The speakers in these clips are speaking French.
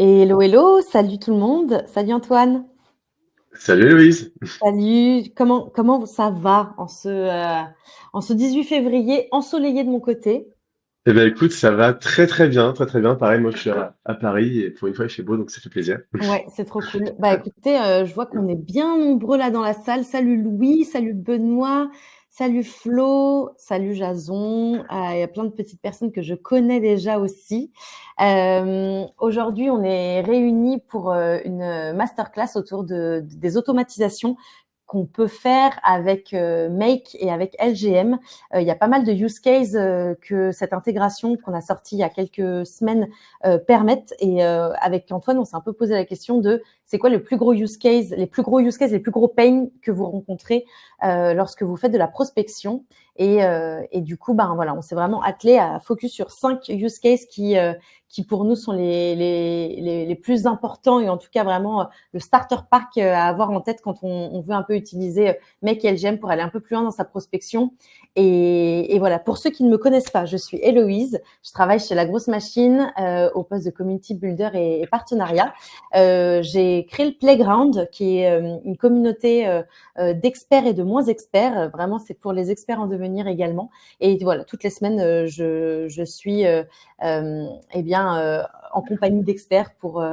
Hello, hello, salut tout le monde, salut Antoine, Salut Louise. salut, comment ça va en ce 18 février ensoleillé de mon côté? Eh ben écoute, ça va très très bien, très très bien. Pareil, moi je suis à Paris et pour une fois il fait beau donc ça fait plaisir. Ouais, c'est trop cool. Bah écoutez, je vois qu'on est bien nombreux là dans la salle. Salut Louis, salut Benoît, salut Flo, salut Jason. Il y a plein de petites personnes que je connais déjà aussi. Aujourd'hui, on est réunis pour une masterclass autour des automatisations qu'on peut faire avec Make et avec LGM. Il y a pas mal de use cases que cette intégration qu'on a sortie il y a quelques semaines permettent. Et avec Antoine, on s'est un peu posé la question de c'est quoi le plus gros use case, les plus gros use cases, les plus gros pains que vous rencontrez lorsque vous faites de la prospection. Et du coup, ben voilà, on s'est vraiment attelé à focus sur 5 use cases qui pour nous sont les plus importants et en tout cas vraiment le starter pack à avoir en tête quand on veut un peu utiliser Make et LGM pour aller un peu plus loin dans sa prospection. Et voilà, pour ceux qui ne me connaissent pas, je suis Héloïse, je travaille chez La Grosse Machine au poste de community builder et partenariat. J'ai créé le Playground, qui est une communauté d'experts et de moins experts. Vraiment, c'est pour les experts en devenir également. Et voilà, toutes les semaines, je suis eh bien, en compagnie d'experts pour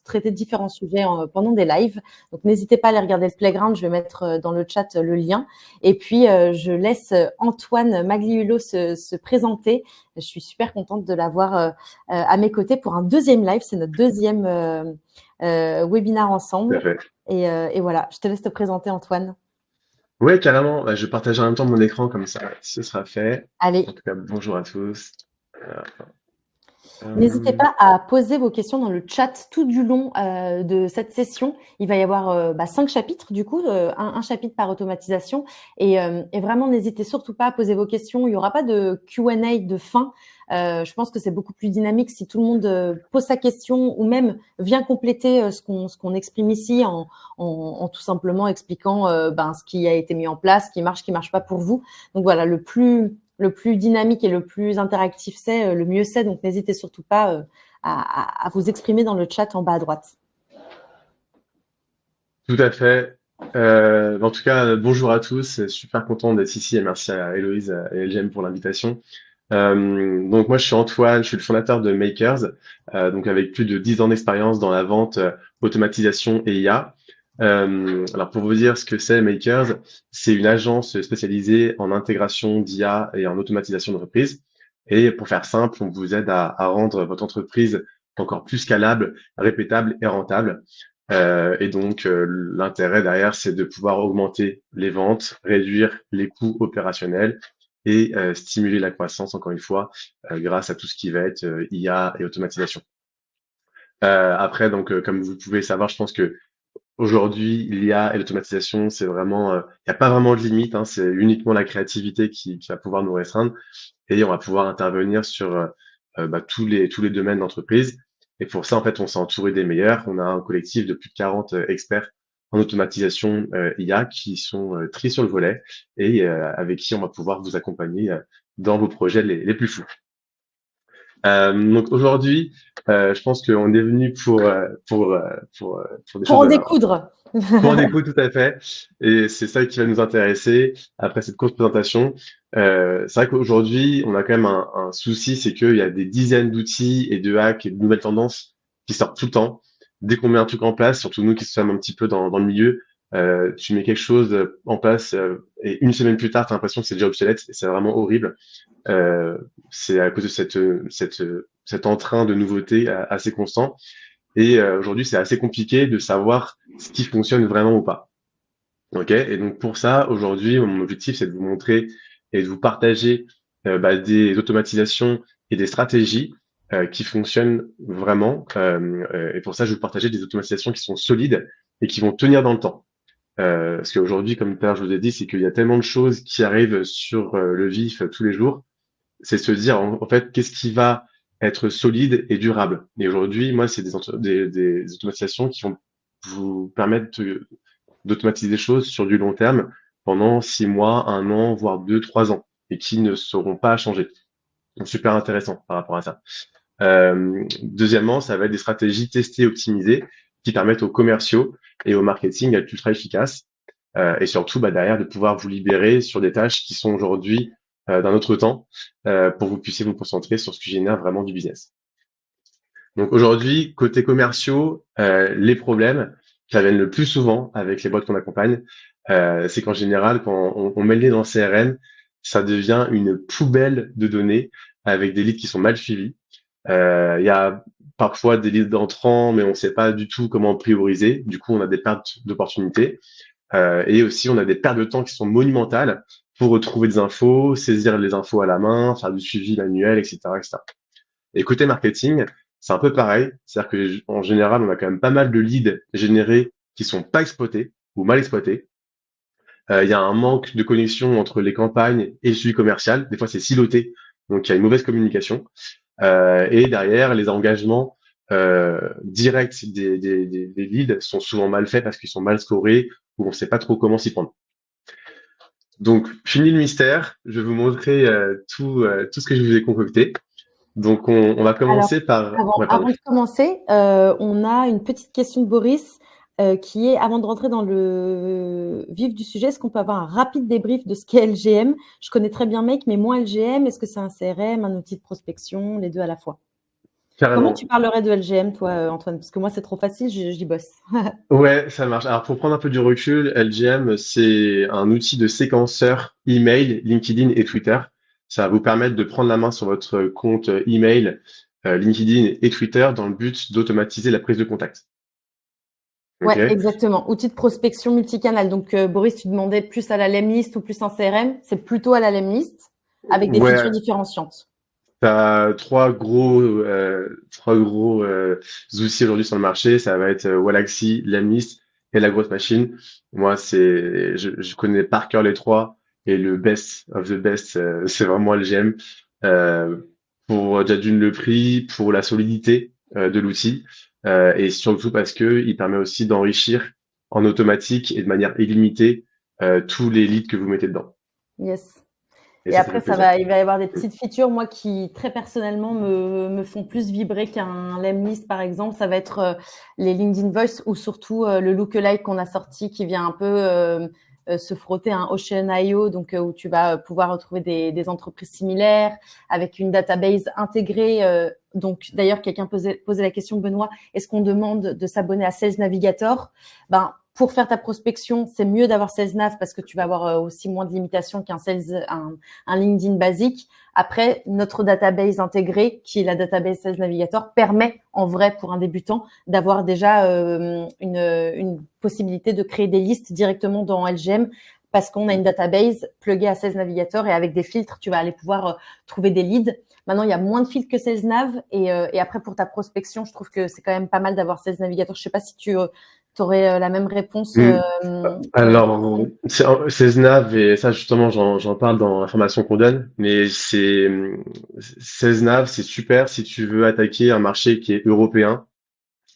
traiter de différents sujets pendant des lives. Donc, n'hésitez pas à aller regarder le Playground. Je vais mettre dans le chat le lien. Et puis, je laisse Antoine Magliulo se présenter. Je suis super contente de l'avoir à mes côtés pour un deuxième live. C'est notre deuxième webinar Tout à ensemble. fait. Et voilà, je te laisse te présenter, Antoine. Ouais, carrément. Bah, je partage en même temps mon écran comme ça, ce sera fait. En Allez, tout cas, bonjour à tous. Euh, n'hésitez euh, pas à poser vos questions dans le chat tout du long de cette session. Il va y avoir 5 chapitres, du coup, un chapitre par automatisation. Et vraiment, n'hésitez surtout pas à poser vos questions. Il n'y aura pas de Q&A de fin. Je pense que c'est beaucoup plus dynamique si tout le monde pose sa question ou même vient compléter ce qu'on exprime ici en tout simplement expliquant ce qui a été mis en place, ce qui marche pas pour vous. Donc voilà, le plus dynamique et le plus interactif c'est, le mieux c'est. Donc, n'hésitez surtout pas à vous exprimer dans le chat en bas à droite. Tout à fait. En tout cas, bonjour à tous. Super content d'être ici et merci à Héloïse et LGM pour l'invitation. Donc moi je suis Antoine, je suis le fondateur de Makers, donc avec plus de 10 ans d'expérience dans la vente, automatisation et IA. Alors pour vous dire ce que c'est Makers, c'est une agence spécialisée en intégration d'IA et en automatisation de reprise. Et pour faire simple, on vous aide à rendre votre entreprise encore plus scalable, répétable et rentable. L'intérêt derrière, c'est de pouvoir augmenter les ventes, réduire les coûts opérationnels et stimuler la croissance, encore une fois, grâce à tout ce qui va être IA et automatisation. Après, comme vous pouvez savoir, je pense que aujourd'hui, l'IA et l'automatisation, c'est vraiment, il n'y a pas vraiment de limite, hein, c'est uniquement la créativité qui va pouvoir nous restreindre et on va pouvoir intervenir sur tous les domaines d'entreprise. Et pour ça, en fait, on s'est entouré des meilleurs. On a un collectif de plus de 40 experts en automatisation IA qui sont triés sur le volet et avec qui on va pouvoir vous accompagner dans vos projets les plus fous. Donc aujourd'hui, je pense qu'on est venu pour des Pour choses en découdre. pour en découdre tout à fait. Et c'est ça qui va nous intéresser après cette courte présentation. C'est vrai qu'aujourd'hui, on a quand même un souci, c'est qu'il y a des dizaines d'outils et de hacks et de nouvelles tendances qui sortent tout le temps. Dès qu'on met un truc en place, surtout nous qui sommes un petit peu dans le milieu, tu mets quelque chose en place et une semaine plus tard, tu as l'impression que c'est déjà obsolète et c'est vraiment horrible. Euh, c'est à cause de cet entrain de nouveautés assez constant. Et aujourd'hui, c'est assez compliqué de savoir ce qui fonctionne vraiment ou pas. Ok. Et donc pour ça, aujourd'hui, mon objectif, c'est de vous montrer et de vous partager des automatisations et des stratégies qui fonctionnent vraiment. Et pour ça, je vais vous partager des automatisations qui sont solides et qui vont tenir dans le temps. Parce qu'aujourd'hui, comme tout à l'heure, je vous ai dit, c'est qu'il y a tellement de choses qui arrivent sur le vif tous les jours, c'est se dire en fait qu'est-ce qui va être solide et durable. Et aujourd'hui, moi, c'est des automatisations qui vont vous permettre d'automatiser des choses sur du long terme pendant 6 mois, 1 an, voire 2, 3 ans, et qui ne seront pas changées. Donc super intéressant par rapport à ça. Deuxièmement, ça va être des stratégies testées, optimisées, qui permettent aux commerciaux et au marketing d'être ultra efficaces. Et surtout, derrière, de pouvoir vous libérer sur des tâches qui sont aujourd'hui d'un autre temps, pour que vous puissiez vous concentrer sur ce qui génère vraiment du business. Donc aujourd'hui, côté commerciaux, les problèmes qui reviennent le plus souvent avec les boîtes qu'on accompagne, c'est qu'en général, quand on met le nez dans le CRM, ça devient une poubelle de données avec des leads qui sont mal suivis. Il y a parfois des leads entrants, mais on ne sait pas du tout comment prioriser. Du coup, on a des pertes d'opportunités. Et aussi, on a des pertes de temps qui sont monumentales pour retrouver des infos, saisir les infos à la main, faire du suivi manuel, etc., etc. Et côté marketing, c'est un peu pareil. C'est-à-dire que en général, on a quand même pas mal de leads générés qui sont pas exploités ou mal exploités. Il y a un manque de connexion entre les campagnes et le suivi commercial. Des fois, c'est siloté, donc il y a une mauvaise communication. Et derrière, les engagements directs des leads sont souvent mal faits parce qu'ils sont mal scorés ou on ne sait pas trop comment s'y prendre. Donc, fini le mystère. Je vais vous montrer tout ce que je vous ai concocté. Donc, on va Alors, commencer par... Ouais, pardon. avant de commencer, on a une petite question de Boris qui est, avant de rentrer dans le vif du sujet, est-ce qu'on peut avoir un rapide débrief de ce qu'est LGM? Je connais très bien Make, mais moins LGM. Est-ce que c'est un CRM, un outil de prospection, les deux à la fois? Comment Carrément. tu parlerais de LGM, toi, Antoine? Parce que moi, c'est trop facile, j'y bosse. Ouais, ça marche. Alors, pour prendre un peu du recul, LGM, c'est un outil de séquenceur email, LinkedIn et Twitter. Ça va vous permettre de prendre la main sur votre compte email, LinkedIn et Twitter dans le but d'automatiser la prise de contact. Ouais, Ok? exactement. Outil de prospection multicanal. Donc, Boris, tu demandais plus à la Lemlist ou plus un CRM. C'est plutôt à la Lemlist avec des features Ouais, différenciantes. t'as trois gros outils aujourd'hui sur le marché. Ça va être Wallaxy, Lemlist et la grosse machine. Moi, je connais par cœur les trois et le best of the best, c'est vraiment LGM. Euh, pour déjà d'une le prix, pour la solidité de l'outil et surtout parce que il permet aussi d'enrichir en automatique et de manière illimitée tous les leads que vous mettez dedans. Yes. Et Et ça fait après, plaisir. il va y avoir des petites features, moi, qui très personnellement me font plus vibrer qu'un Lemlist, par exemple. Ça va être les LinkedIn Voice ou surtout le Lookalike qu'on a sorti qui vient un peu se frotter à un Ocean.io, donc où tu vas pouvoir retrouver des entreprises similaires avec une database intégrée. Donc, d'ailleurs, quelqu'un posait la question, Benoît, est-ce qu'on demande de s'abonner à Sales Navigator? Ben, pour faire ta prospection, c'est mieux d'avoir Sales Nav parce que tu vas avoir aussi moins de limitations qu'un un LinkedIn basique. Après, notre database intégrée, qui est la database Sales Navigator, permet en vrai pour un débutant d'avoir déjà une possibilité de créer des listes directement dans LGM parce qu'on a une database pluguée à Sales Navigator et avec des filtres, tu vas aller pouvoir trouver des leads. Maintenant, il y a moins de filtres que Sales Nav et après pour ta prospection, je trouve que c'est quand même pas mal d'avoir Sales Navigator. Je sais pas si tu aurais la même réponse. Mm. Alors, c'est Snav et ça justement j'en parle dans la formation qu'on donne, mais c'est Snav, c'est super si tu veux attaquer un marché qui est européen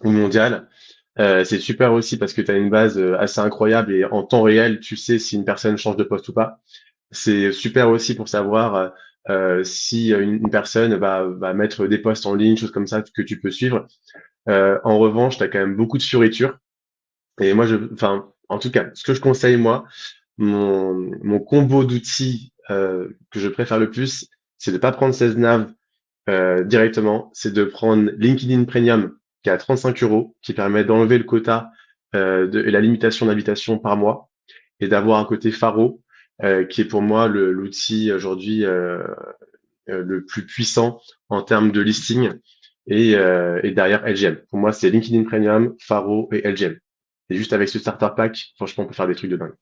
ou mondial. C'est super aussi parce que tu as une base assez incroyable et en temps réel, tu sais si une personne change de poste ou pas. C'est super aussi pour savoir si une personne va mettre des posts en ligne, choses comme ça que tu peux suivre. En revanche, tu as quand même beaucoup de fioritures. Et moi, enfin, en tout cas, ce que je conseille, moi, mon combo d'outils que je préfère le plus, c'est de pas prendre 16 nav directement, c'est de prendre LinkedIn Premium qui est à 35 euros, qui permet d'enlever le quota et la limitation d'invitation par mois, et d'avoir un côté Faro, qui est pour moi l'outil aujourd'hui le plus puissant en termes de listing, et derrière LGM. Pour moi, c'est LinkedIn Premium, Faro et LGM. Et juste avec ce starter pack, franchement, on peut faire des trucs de dingue.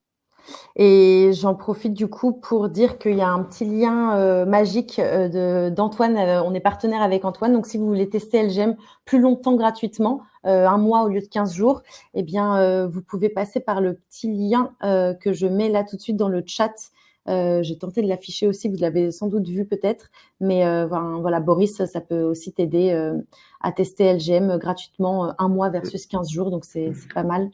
Et j'en profite du coup pour dire qu'il y a un petit lien magique d'Antoine. On est partenaire avec Antoine. Donc, si vous voulez tester LGM plus longtemps gratuitement, un mois au lieu de 15 jours, eh bien, vous pouvez passer par le petit lien que je mets là tout de suite dans le chat. J'ai tenté de l'afficher aussi, vous l'avez sans doute vu peut-être, mais voilà, Boris, ça peut aussi t'aider à tester LGM gratuitement 1 mois versus 15 jours, donc c'est pas mal.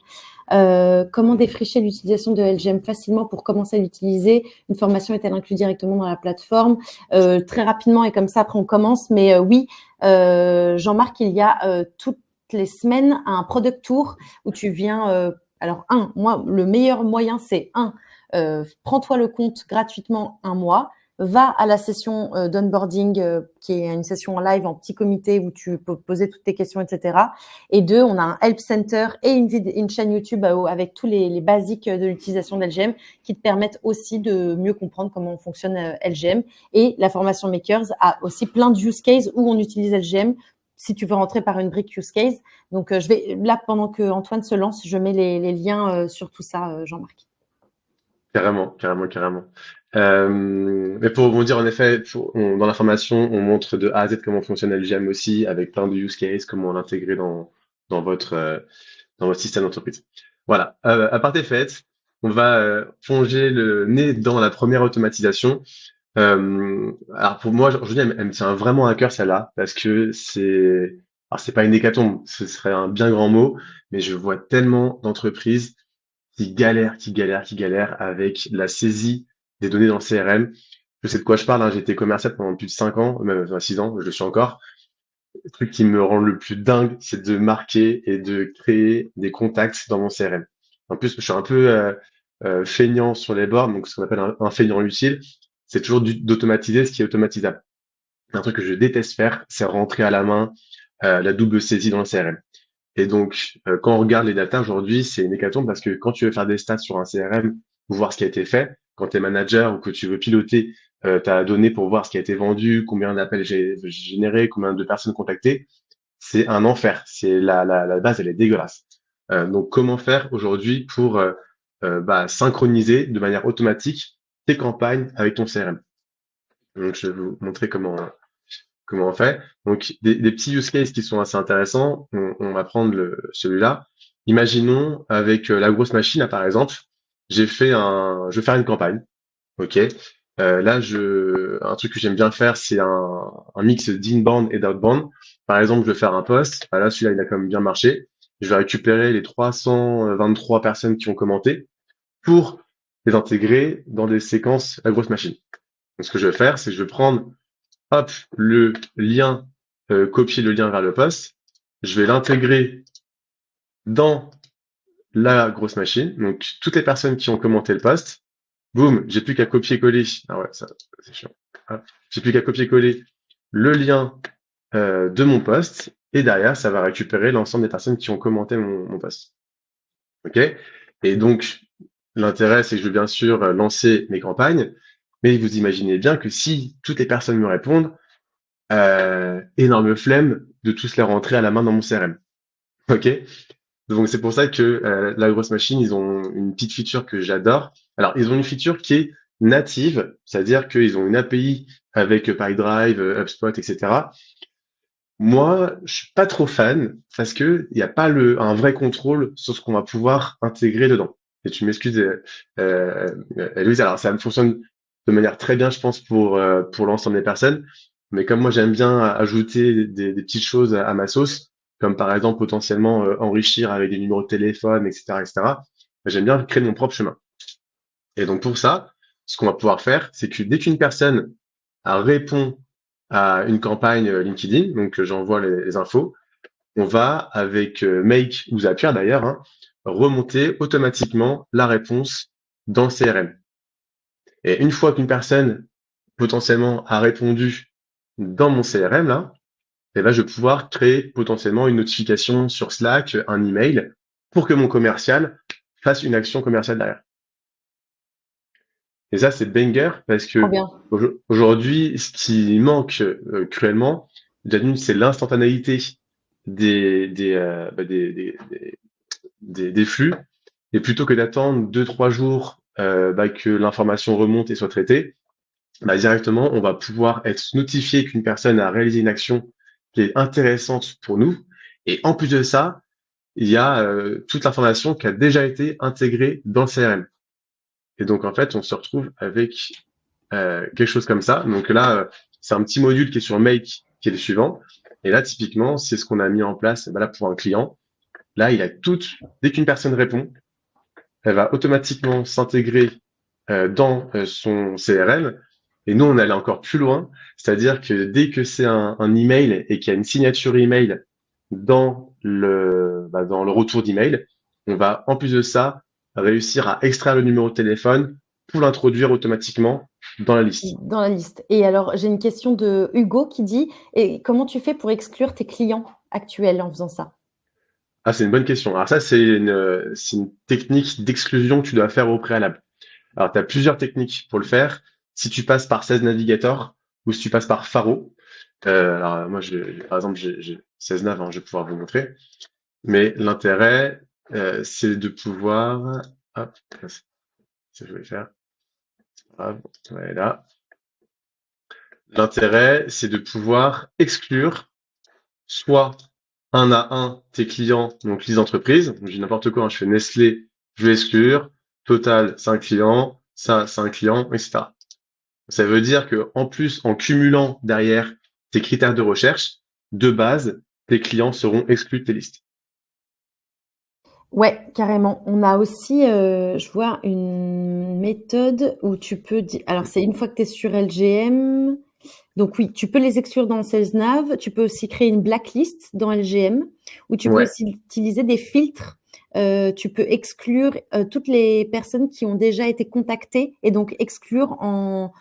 Comment défricher l'utilisation de LGM facilement pour commencer à l'utiliser? Une formation est-elle inclue directement dans la plateforme? Très rapidement et comme ça, après on commence. Mais oui, Jean-Marc, il y a toutes les semaines un product tour où tu viens. Alors moi, le meilleur moyen, c'est prends-toi le compte gratuitement 1 mois. Va à la session d'onboarding qui est une session en live en petit comité où tu peux poser toutes tes questions, etc. Et 2, on a un help center et une chaîne YouTube avec tous les basiques de l'utilisation d'LGM qui te permettent aussi de mieux comprendre comment fonctionne LGM. Et la formation Makers a aussi plein de use cases où on utilise LGM si tu veux rentrer par une brique use case. Donc, je vais là, pendant que Antoine se lance, je mets les liens sur tout ça, Jean-Marc. Carrément, carrément, carrément. Mais pour rebondir, en effet, dans la formation, on montre de A à Z comment fonctionne LGM aussi, avec plein de use cases, comment l'intégrer dans dans votre système d'entreprise. Voilà. À part tes fêtes, on va plonger le nez dans la première automatisation. Alors pour moi, aujourd'hui, elle me tient vraiment à cœur celle-là, parce que alors c'est pas une hécatombe, ce serait un bien grand mot, mais je vois tellement d'entreprises qui galèrent avec la saisie des données dans le CRM. Je sais de quoi je parle, hein, j'ai été commercial pendant plus de 5 ans, même 6 ans, je le suis encore. Le truc qui me rend le plus dingue, c'est de marquer et de créer des contacts dans mon CRM. En plus, je suis un peu feignant sur les bords, donc ce qu'on appelle un feignant utile, c'est toujours d'automatiser ce qui est automatisable. Un truc que je déteste faire, c'est rentrer à la main la double saisie dans le CRM. Et donc, quand on regarde les datas aujourd'hui, c'est une hécatombe parce que quand tu veux faire des stats sur un CRM ou voir ce qui a été fait, quand tu es manager ou que tu veux piloter ta donnée pour voir ce qui a été vendu, combien d'appels j'ai généré, combien de personnes contactées, c'est un enfer. C'est la base, elle est dégueulasse. Donc, comment faire aujourd'hui pour synchroniser de manière automatique tes campagnes avec ton CRM? Donc, je vais vous montrer comment on fait. Donc, des petits use cases qui sont assez intéressants. On va prendre celui-là. Imaginons avec la grosse machine, là, par exemple, je veux faire une campagne. OK. Là, un truc que j'aime bien faire, c'est un mix d'inbound et d'outbound. Par exemple, je veux faire un post. Là, celui-là, il a quand même bien marché. Je vais récupérer les 323 personnes qui ont commenté pour les intégrer dans des séquences la grosse machine. Donc, ce que je vais faire, c'est que je vais prendre hop, le lien, copier le lien vers le post. Je vais l'intégrer dans la grosse machine. Donc, toutes les personnes qui ont commenté le post, boum, j'ai plus qu'à copier-coller. Ah ouais, ça, c'est chiant. J'ai plus qu'à copier-coller le lien de mon post. Et derrière, ça va récupérer l'ensemble des personnes qui ont commenté mon post. OK? Et donc, l'intérêt, c'est que je veux bien sûr lancer mes campagnes. Mais vous imaginez bien que si toutes les personnes me répondent, énorme flemme de tous les rentrer à la main dans mon CRM. OK? Donc c'est pour ça que la grosse machine, ils ont une petite feature que j'adore. Alors, ils ont une feature qui est native, c'est-à-dire qu'ils ont une API avec PyDrive, HubSpot, etc. Moi, je suis pas trop fan parce que il n'y a pas un vrai contrôle sur ce qu'on va pouvoir intégrer dedans. Et tu m'excuses, Louise, alors ça me fonctionne de manière très bien, je pense, pour l'ensemble des personnes. Mais comme moi, j'aime bien ajouter des petites choses à ma sauce, comme par exemple potentiellement enrichir avec des numéros de téléphone, etc., etc., j'aime bien créer mon propre chemin. Et donc pour ça, ce qu'on va pouvoir faire, c'est que dès qu'une personne répond à une campagne LinkedIn, donc j'envoie les infos, on va avec Make ou Zapier d'ailleurs, hein, remonter automatiquement la réponse dans le CRM. Et une fois qu'une personne potentiellement a répondu dans mon CRM là, et ben je vais pouvoir créer potentiellement une notification sur Slack, un email, pour que mon commercial fasse une action commerciale derrière. Et ça, c'est banger parce Trop que bien. aujourd'hui, ce qui manque cruellement, déjà d'une, c'est l'instantanéité des flux. Et plutôt que d'attendre 2, 3 jours que l'information remonte et soit traitée, directement, on va pouvoir être notifié qu'une personne a réalisé une action qui est intéressante pour nous. Et en plus de ça, il y a toute l'information qui a déjà été intégrée dans le CRM. Et donc, en fait, on se retrouve avec quelque chose comme ça. Donc là, c'est un petit module qui est sur Make, qui est le suivant. Et là, typiquement, c'est ce qu'on a mis en place là, pour un client. Là, il a dès qu'une personne répond, elle va automatiquement s'intégrer dans son CRM. Et nous, on allait encore plus loin, c'est-à-dire que dès que c'est un email et qu'il y a une signature email dans le retour d'email, on va en plus de ça réussir à extraire le numéro de téléphone pour l'introduire automatiquement dans la liste. Dans la liste. Et alors, j'ai une question de Hugo qui dit, et comment tu fais pour exclure tes clients actuels en faisant ça? Ah, c'est une bonne question. Alors ça, c'est une technique d'exclusion que tu dois faire au préalable. Alors, tu as plusieurs techniques pour le faire. Si tu passes par 16 Navigator ou si tu passes par Faro, alors moi, par exemple, j'ai 16 nav, hein, je vais pouvoir vous montrer. Mais l'intérêt, c'est de pouvoir... Hop, c'est ce que je vais faire. Hop, voilà. L'intérêt, c'est de pouvoir exclure soit un à un tes clients, donc les entreprises. Donc, j'ai n'importe quoi, hein, je fais Nestlé, je vais exclure. Total, 5 clients, ça, 5 clients, etc. Ça veut dire que, en plus, en cumulant derrière tes critères de recherche, de base, tes clients seront exclus de tes listes. Ouais, carrément. On a aussi, je vois une méthode où tu peux alors c'est une fois que tu es sur LGM. Donc oui, tu peux les exclure dans SalesNav. Tu peux aussi créer une blacklist dans LGM, où tu peux Ouais, aussi utiliser des filtres. Tu peux exclure toutes les personnes qui ont déjà été contactées et donc exclure en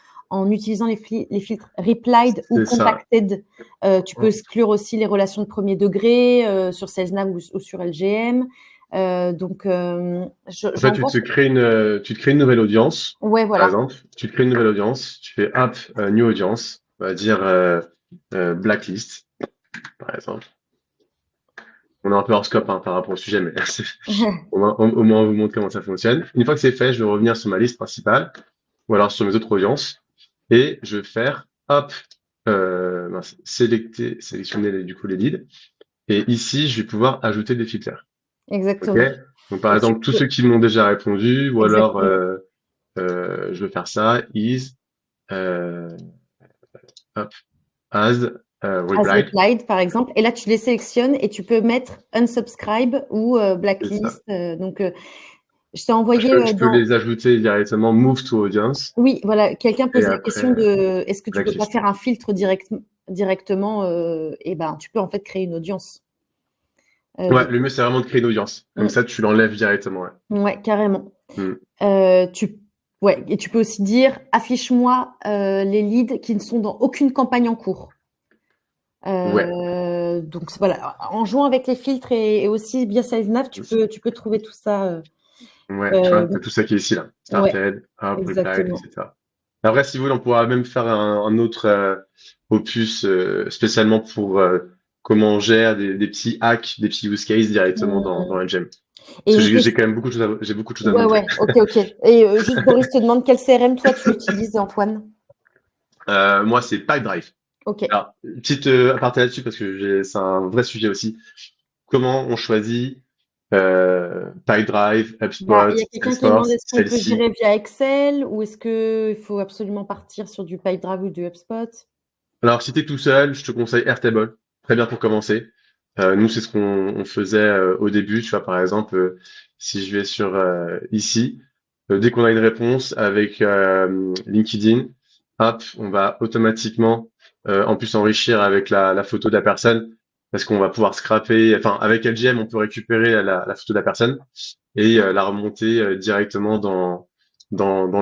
utilisant les filtres replied ou c'est ça. contacted. Tu peux exclure aussi les relations de premier degré sur SalesNav ou sur LGM. Donc, En fait, j'en pense. tu te crées une nouvelle audience, Ouais, par voilà. exemple. Tu te crées une nouvelle audience, tu fais app, new audience, on va dire blacklist, par exemple. On est un peu hors scope hein, par rapport au sujet, mais au moins on vous montre comment ça fonctionne. Une fois que c'est fait, je vais revenir sur ma liste principale, ou alors sur mes autres audiences, et je vais faire hop, sélectionner du coup les leads. Et ici, je vais pouvoir ajouter des filtres. Ok? Exactement. Donc par Et tu exemple, tous peux, ceux qui m'ont déjà répondu, ou alors exactement. je vais faire ça, euh, hop, as As replied. replied, par exemple. Et là, tu les sélectionnes et tu peux mettre unsubscribe ou C'est ça. blacklist. Donc, je t'ai envoyé Je peux les ajouter directement, move to audience, Oui, voilà, quelqu'un et pose la question après de est-ce que tu peux pas blacklist. faire un filtre directement et ben, tu peux en fait créer une audience. Ouais, Donc, le mieux c'est vraiment de créer une audience. Comme mm, ça, tu l'enlèves directement. Ouais. ouais, carrément. Hmm. Tu ouais, et tu peux aussi dire affiche-moi les leads qui ne sont dans aucune campagne en cours. Ouais, Donc voilà, en jouant avec les filtres et aussi via SalesNav, c'est ça. tu peux trouver tout ça. Ouais, tu vois, Euh, t'as tout ça qui est ici là. ouais, Started, hop, replied, exactement. etc. Après, si vous voulez, on pourra même faire un autre opus spécialement pour comment on gère des petits hacks, des petits use cases directement dans Mm. NGEM. Et Parce que une j'ai question. quand même j'ai beaucoup de choses à Ouais, montrer. ouais, ok, ok. Et juste Boris te demande quel CRM toi tu utilises, Antoine? Moi, c'est Pipedrive. Ok. Alors, petite aparté là-dessus parce que c'est un vrai sujet aussi. Comment on choisit Pipedrive, Bah, il HubSpot, y a quelqu'un qui demande Salesforce, est-ce qu'on peut celle-ci. gérer via Excel ou est-ce que il faut absolument partir sur du Pipedrive ou du HubSpot? Alors, si t'es tout seul, je te conseille Airtable. Très bien pour commencer. Nous, c'est ce qu'on on faisait au début. Tu vois, par exemple, si je vais sur ici, dès qu'on a une réponse avec LinkedIn, hop, on va automatiquement en plus enrichir avec la photo de la personne parce qu'on va pouvoir scraper. Enfin, avec LGM, on peut récupérer la photo de la personne et la remonter directement dans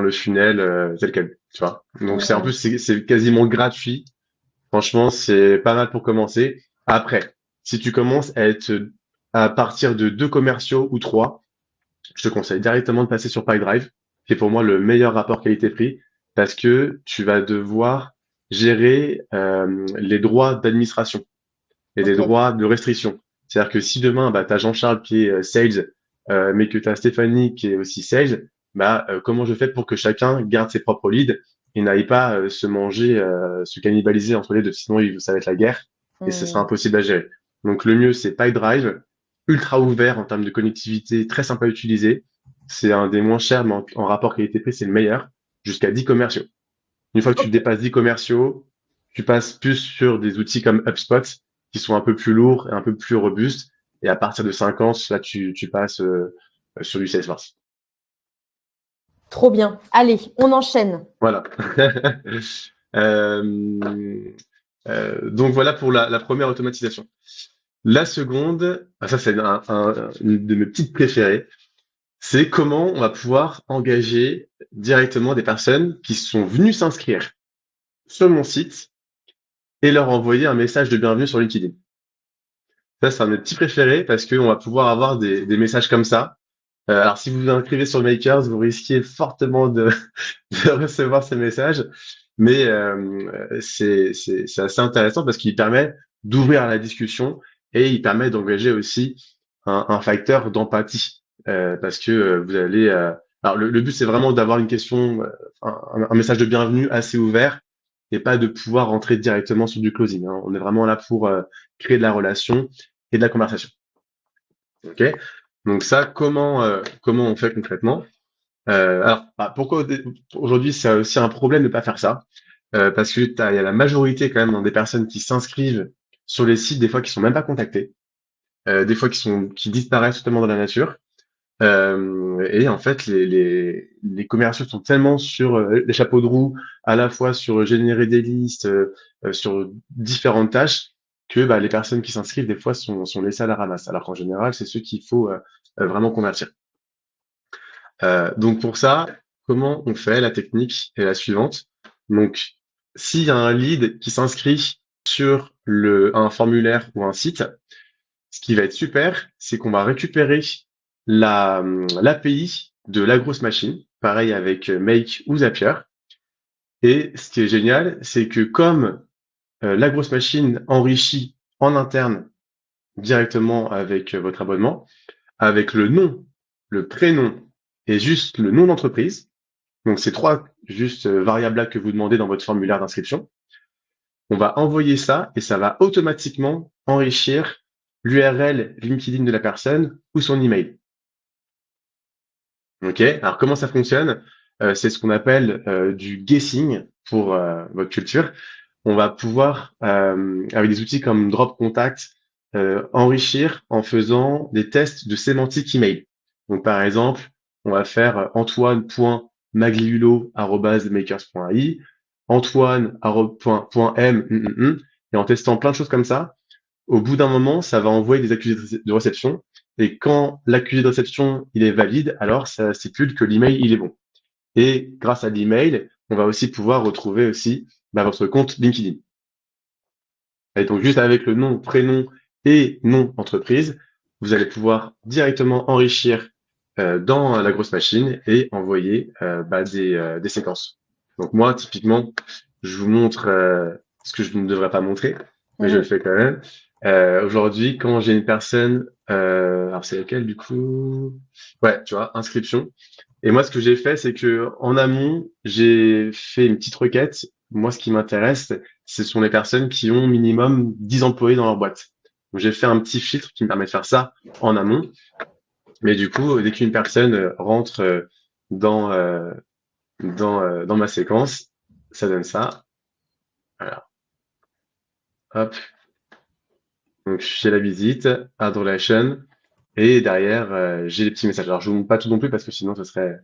le funnel tel quel. Tu vois. Donc, c'est en plus Mmh. c'est quasiment gratuit. Franchement, c'est pas mal pour commencer. Après, si tu commences à partir de 2 commerciaux ou 3, je te conseille directement de passer sur Pipedrive, qui est pour moi le meilleur rapport qualité-prix, parce que tu vas devoir gérer les droits d'administration et des OK. droits de restriction. C'est-à-dire que si demain, bah, tu as Jean-Charles qui est sales, mais que tu as Stéphanie qui est aussi sales, bah, comment je fais pour que chacun garde ses propres leads et n'aille pas se cannibaliser entre les deux. Sinon, ça va être la guerre et ce sera Mmh. impossible à gérer. Donc, le mieux, c'est Pipedrive, ultra ouvert en termes de connectivité, très simple à utiliser. c'est un des moins chers, mais en rapport qualité-prix, c'est le meilleur, jusqu'à 10 commerciaux. Une fois que tu dépasses 10 commerciaux, tu passes plus sur des outils comme HubSpot, qui sont un peu plus lourds et un peu plus robustes. Et à partir de 50, là, tu passes sur du Salesforce. Trop bien. Allez, on enchaîne. Voilà. Donc voilà pour la première automatisation. La seconde, ça c'est une de mes petites préférées, c'est comment on va pouvoir engager directement des personnes qui sont venues s'inscrire sur mon site et leur envoyer un message de bienvenue sur LinkedIn. Ça, c'est un de mes petits préférés parce qu'on va pouvoir avoir des messages comme ça. Alors, si vous vous inscrivez sur Makers, vous risquez fortement de recevoir ces messages, mais c'est assez intéressant parce qu'il permet d'ouvrir la discussion et il permet d'engager aussi un facteur d'empathie parce que vous allez. Alors, le but, c'est vraiment d'avoir une question, un message de bienvenue assez ouvert et pas de pouvoir rentrer directement sur du closing, hein. On est vraiment là pour créer de la relation et de la conversation. Ok. Donc ça, comment on fait concrètement? Alors, pourquoi aujourd'hui c'est aussi un problème de pas faire ça? Parce que il y a la majorité quand même des personnes qui s'inscrivent sur les sites, des fois qui sont même pas contactées, des fois qui disparaissent totalement dans la nature. Et en fait, les commerciaux sont tellement sur les chapeaux de roue, à la fois sur générer des listes, sur différentes tâches, que les personnes qui s'inscrivent des fois sont laissées à la ramasse. Alors qu'en général, c'est ceux qu'il faut vraiment convertir. Donc pour ça, comment on fait? La technique est la suivante. Donc, s'il y a un lead qui s'inscrit sur un formulaire ou un site, ce qui va être super, c'est qu'on va récupérer l'API de la grosse machine, pareil avec Make ou Zapier. Et ce qui est génial, c'est que comme la grosse machine enrichit en interne directement avec votre abonnement, avec le nom, le prénom et juste le nom d'entreprise. Donc, ces trois juste variables-là que vous demandez dans votre formulaire d'inscription. On va envoyer ça et ça va automatiquement enrichir l'URL LinkedIn de la personne ou son email. Ok. Alors, comment ça fonctionne? C'est ce qu'on appelle du guessing pour votre culture. On va pouvoir, avec des outils comme Drop Contact, enrichir en faisant des tests de sémantique email. Donc, par exemple, on va faire antoine.magliulo@makers.ai, antoine.m, et en testant plein de choses comme ça, au bout d'un moment, ça va envoyer des accusés de réception. Et quand l'accusé de réception, il est valide, alors ça stipule que l'email, il est bon. Et grâce à l'email, on va aussi pouvoir retrouver aussi votre compte LinkedIn. Et donc, juste avec le nom, prénom et nom entreprise, vous allez pouvoir directement enrichir dans la grosse machine et envoyer des séquences. Donc moi, typiquement, je vous montre ce que je ne devrais pas montrer, mais je le fais quand même. Aujourd'hui, quand j'ai une personne, alors c'est laquelle du coup? Ouais, tu vois, inscription. Et moi, ce que j'ai fait, c'est que en amont, j'ai fait une petite requête. Moi, ce qui m'intéresse, ce sont les personnes qui ont minimum 10 employés dans leur boîte. Donc, j'ai fait un petit filtre qui me permet de faire ça en amont. Mais du coup, dès qu'une personne rentre dans, euh, dans ma séquence, ça donne ça. Voilà. Hop. Donc, j'ai la visite, add relation. Et derrière, j'ai les petits messages. Alors, je vous montre pas tout non plus parce que sinon, ce serait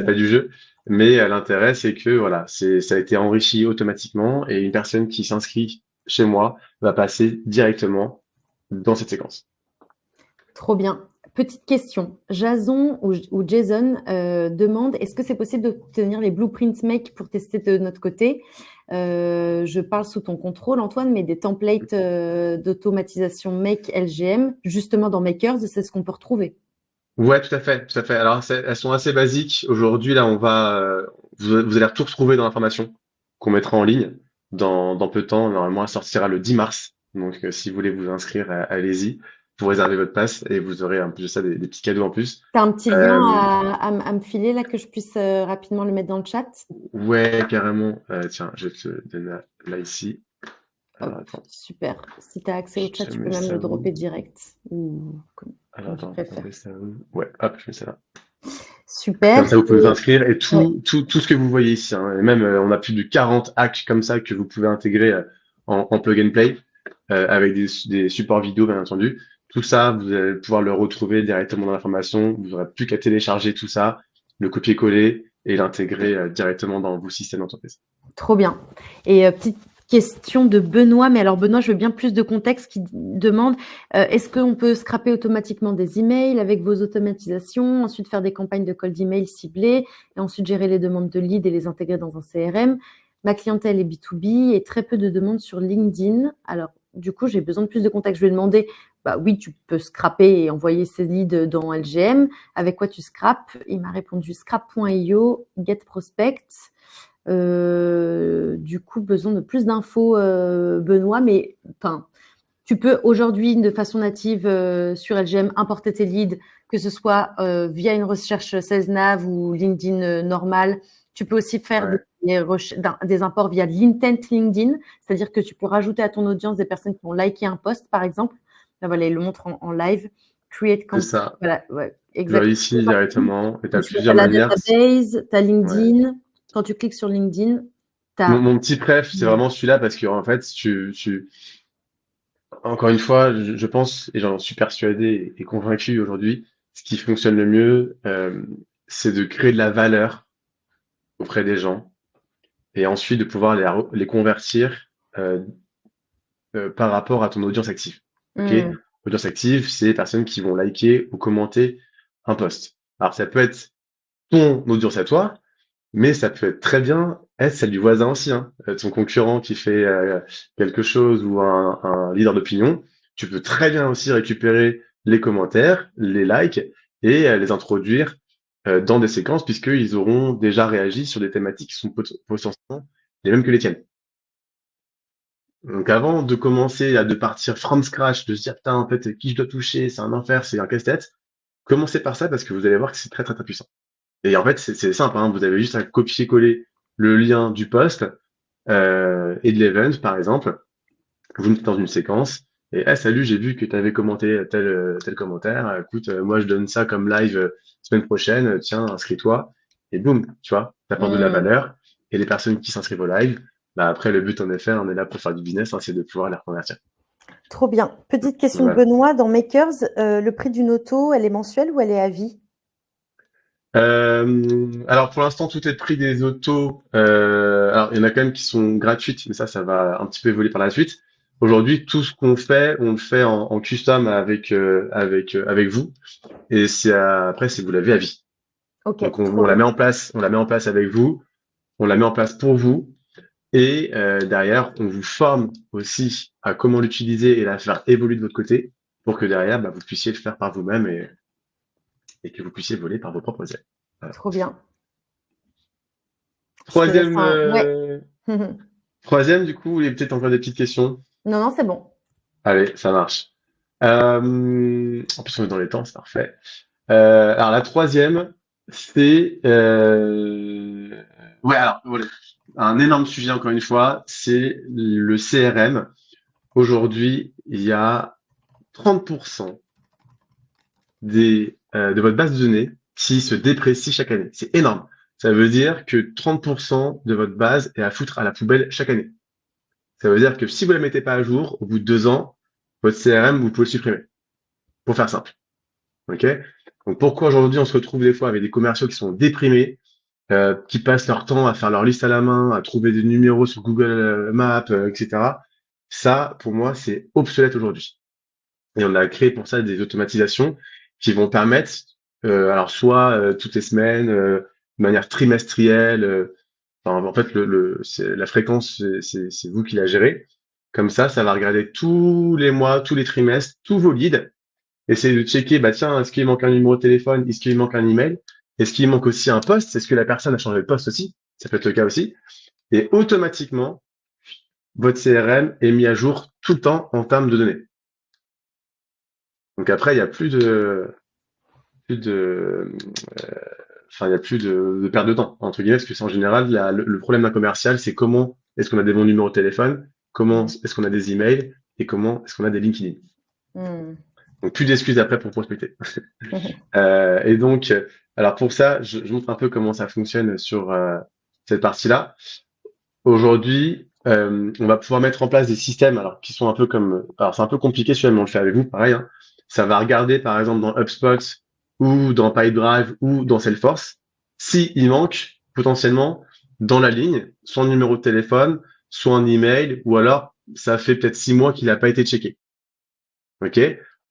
pas du jeu. Mais l'intérêt, c'est que voilà, ça a été enrichi automatiquement et une personne qui s'inscrit chez moi va passer directement dans cette séquence. Trop bien. Petite question. Jason ou Jason demande, est-ce que c'est possible d'obtenir les blueprints Make pour tester de notre côté? Je parle sous ton contrôle, Antoine, mais des templates d'automatisation Make LGM, justement dans Makers, c'est ce qu'on peut retrouver. Ouais, tout à fait, tout à fait. Alors, elles sont assez basiques. Aujourd'hui, là, vous allez tout retrouver dans l'information qu'on mettra en ligne dans peu de temps. Normalement, elle sortira le 10 mars. Donc, si vous voulez vous inscrire, allez-y. Vous réservez votre passe et vous aurez en plus de ça des petits cadeaux en plus. Tu as un petit lien Euh, à me filer là que je puisse rapidement le mettre dans le chat? ouais, carrément. Tiens, je vais te donner là ici. Alors, Hop, attends, super. Si tu as accès au chat, je tu peux mets même ça le où? dropper direct ou Alors, comme tu attends, on préfères. met ça où? Ouais, hop, je mets ça là. Super. Comme ça, vous pouvez vous inscrire et Ouais, tout ce que vous voyez ici, hein. Et même, on a plus de 40 hacks comme ça que vous pouvez intégrer en plug and play avec des supports vidéo, bien entendu. Tout ça, vous allez pouvoir le retrouver directement dans l'information. Vous n'aurez plus qu'à télécharger tout ça, le copier-coller et l'intégrer directement dans vos systèmes d'entreprise. trop bien. Et petite question de Benoît, mais alors Benoît, je veux bien plus de contexte, qui demande est-ce qu'on peut scraper automatiquement des emails avec vos automatisations, ensuite faire des campagnes de cold email ciblées, et ensuite gérer les demandes de leads et les intégrer dans un CRM. Ma clientèle est B2B et très peu de demandes sur LinkedIn. Alors, du coup, j'ai besoin de plus de contexte. Je lui ai demandé, bah oui, tu peux scraper et envoyer ces leads dans LGM. Avec quoi tu scrapes? Il m'a répondu scrap.io, get prospect. Du coup, besoin de plus d'infos, Benoît, mais enfin, tu peux aujourd'hui, de façon native, sur LGM, importer tes leads, que ce soit via une recherche SalesNav ou LinkedIn normal. Tu peux aussi faire Ouais, des imports via l'intent LinkedIn, c'est-à-dire que tu peux rajouter à ton audience des personnes qui ont liké un post, par exemple. Là, voilà, il le montre en live. Create c'est campaign. ça. Voilà, ouais, Tu vas exactement. ici directement et tu as Ensuite, tu plusieurs as la manières. database, tu as Ouais. LinkedIn. Quand tu cliques sur LinkedIn, tu as. Mon petit préf, c'est vraiment celui-là parce que en fait, encore une fois, je pense et j'en suis persuadé et convaincu aujourd'hui, ce qui fonctionne le mieux, c'est de créer de la valeur auprès des gens et ensuite de pouvoir les convertir par rapport à ton audience active. Ok? Audience active, c'est les personnes qui vont liker ou commenter un post. Alors ça peut être ton audience à toi, mais ça peut être très bien être celle du voisin aussi, hein. Ton concurrent qui fait quelque chose ou un leader d'opinion, tu peux très bien aussi récupérer les commentaires, les likes et les introduire dans des séquences puisqu'ils auront déjà réagi sur des thématiques qui sont potentiellement les mêmes que les tiennes. Donc avant de commencer de partir from scratch, de se dire putain en fait qui je dois toucher, c'est un enfer, c'est un casse-tête, commencez par ça parce que vous allez voir que c'est très très très puissant. Et en fait, c'est simple, hein, vous avez juste à copier-coller le lien du post et de l'event, par exemple. Vous mettez dans une séquence. Et salut, j'ai vu que tu avais commenté tel commentaire. Écoute, moi je donne ça comme live semaine prochaine. Tiens, inscris-toi. Et boum, tu vois, tu apportes de la Hmm, valeur. Et les personnes qui s'inscrivent au live, bah après le but en effet, on est là pour faire du business, hein, c'est de pouvoir les reconvertir. trop bien. Petite question de Voilà. Benoît, dans Makers, le prix d'une auto, elle est mensuelle ou elle est à vie? Alors pour l'instant, tout est pris des autos. Alors il y en a quand même qui sont gratuites, mais ça va un petit peu évoluer par la suite. Aujourd'hui, tout ce qu'on fait, on le fait en custom avec vous, et après c'est vous l'avez à vie. Ok, Donc trop on la bien. met en place, on la met en place avec vous, on la met en place pour vous, et derrière on vous forme aussi à comment l'utiliser et la faire évoluer de votre côté, pour que derrière bah, vous puissiez le faire par vous-même et que vous puissiez voler par vos propres ailes. Voilà. Trop bien. Je te laisse Troisième, un. Ouais. troisième, du coup, il y a peut-être encore des petites questions. Non, non, c'est bon. Allez, ça marche. En plus, on est dans les temps, c'est parfait. Alors, la troisième, c'est... Ouais, alors, voilà. Un énorme sujet, encore une fois, c'est le CRM. Aujourd'hui, il y a 30% de votre base de données qui se déprécie chaque année. C'est énorme. Ça veut dire que 30% de votre base est à foutre à la poubelle chaque année. Ça veut dire que si vous la mettez pas à jour, au bout de 2 ans, votre CRM, vous pouvez le supprimer. Pour faire simple. OK? Donc, pourquoi aujourd'hui on se retrouve des fois avec des commerciaux qui sont déprimés, qui passent leur temps à faire leur liste à la main, à trouver des numéros sur Google Maps, etc. Ça, pour moi, c'est obsolète aujourd'hui. Et on a créé pour ça des automatisations qui vont permettre, alors soit toutes les semaines, de manière trimestrielle, enfin, en fait, la fréquence, c'est vous qui la gérez. Comme ça va regarder tous les mois, tous les trimestres, tous vos leads. Essayer de checker, bah tiens, est-ce qu'il manque un numéro de téléphone? Est-ce qu'il manque un email? Est-ce qu'il manque aussi un poste? Est-ce que la personne a changé de poste aussi? Ça peut être le cas aussi. Et automatiquement, votre CRM est mis à jour tout le temps en termes de données. Donc après, il n'y a plus de, enfin, il y a plus de perte de temps, entre guillemets, parce que c'est en général, le problème d'un commercial, c'est comment est-ce qu'on a des bons numéros de téléphone, comment Hmm. est-ce qu'on a des emails et comment est-ce qu'on a des LinkedIn. Hmm. Donc, plus d'excuses après pour prospecter. Et donc, alors pour ça, je montre un peu comment ça fonctionne sur cette partie-là. Aujourd'hui, on va pouvoir mettre en place des systèmes, alors qui sont un peu comme, alors c'est un peu compliqué celui-là, mais on le fait avec vous, pareil, hein. Ça va regarder par exemple dans HubSpot ou dans Pipedrive ou dans Salesforce, si il manque potentiellement dans la ligne son numéro de téléphone, soit un email, ou alors ça fait peut-être 6 mois qu'il n'a pas été checké. Ok?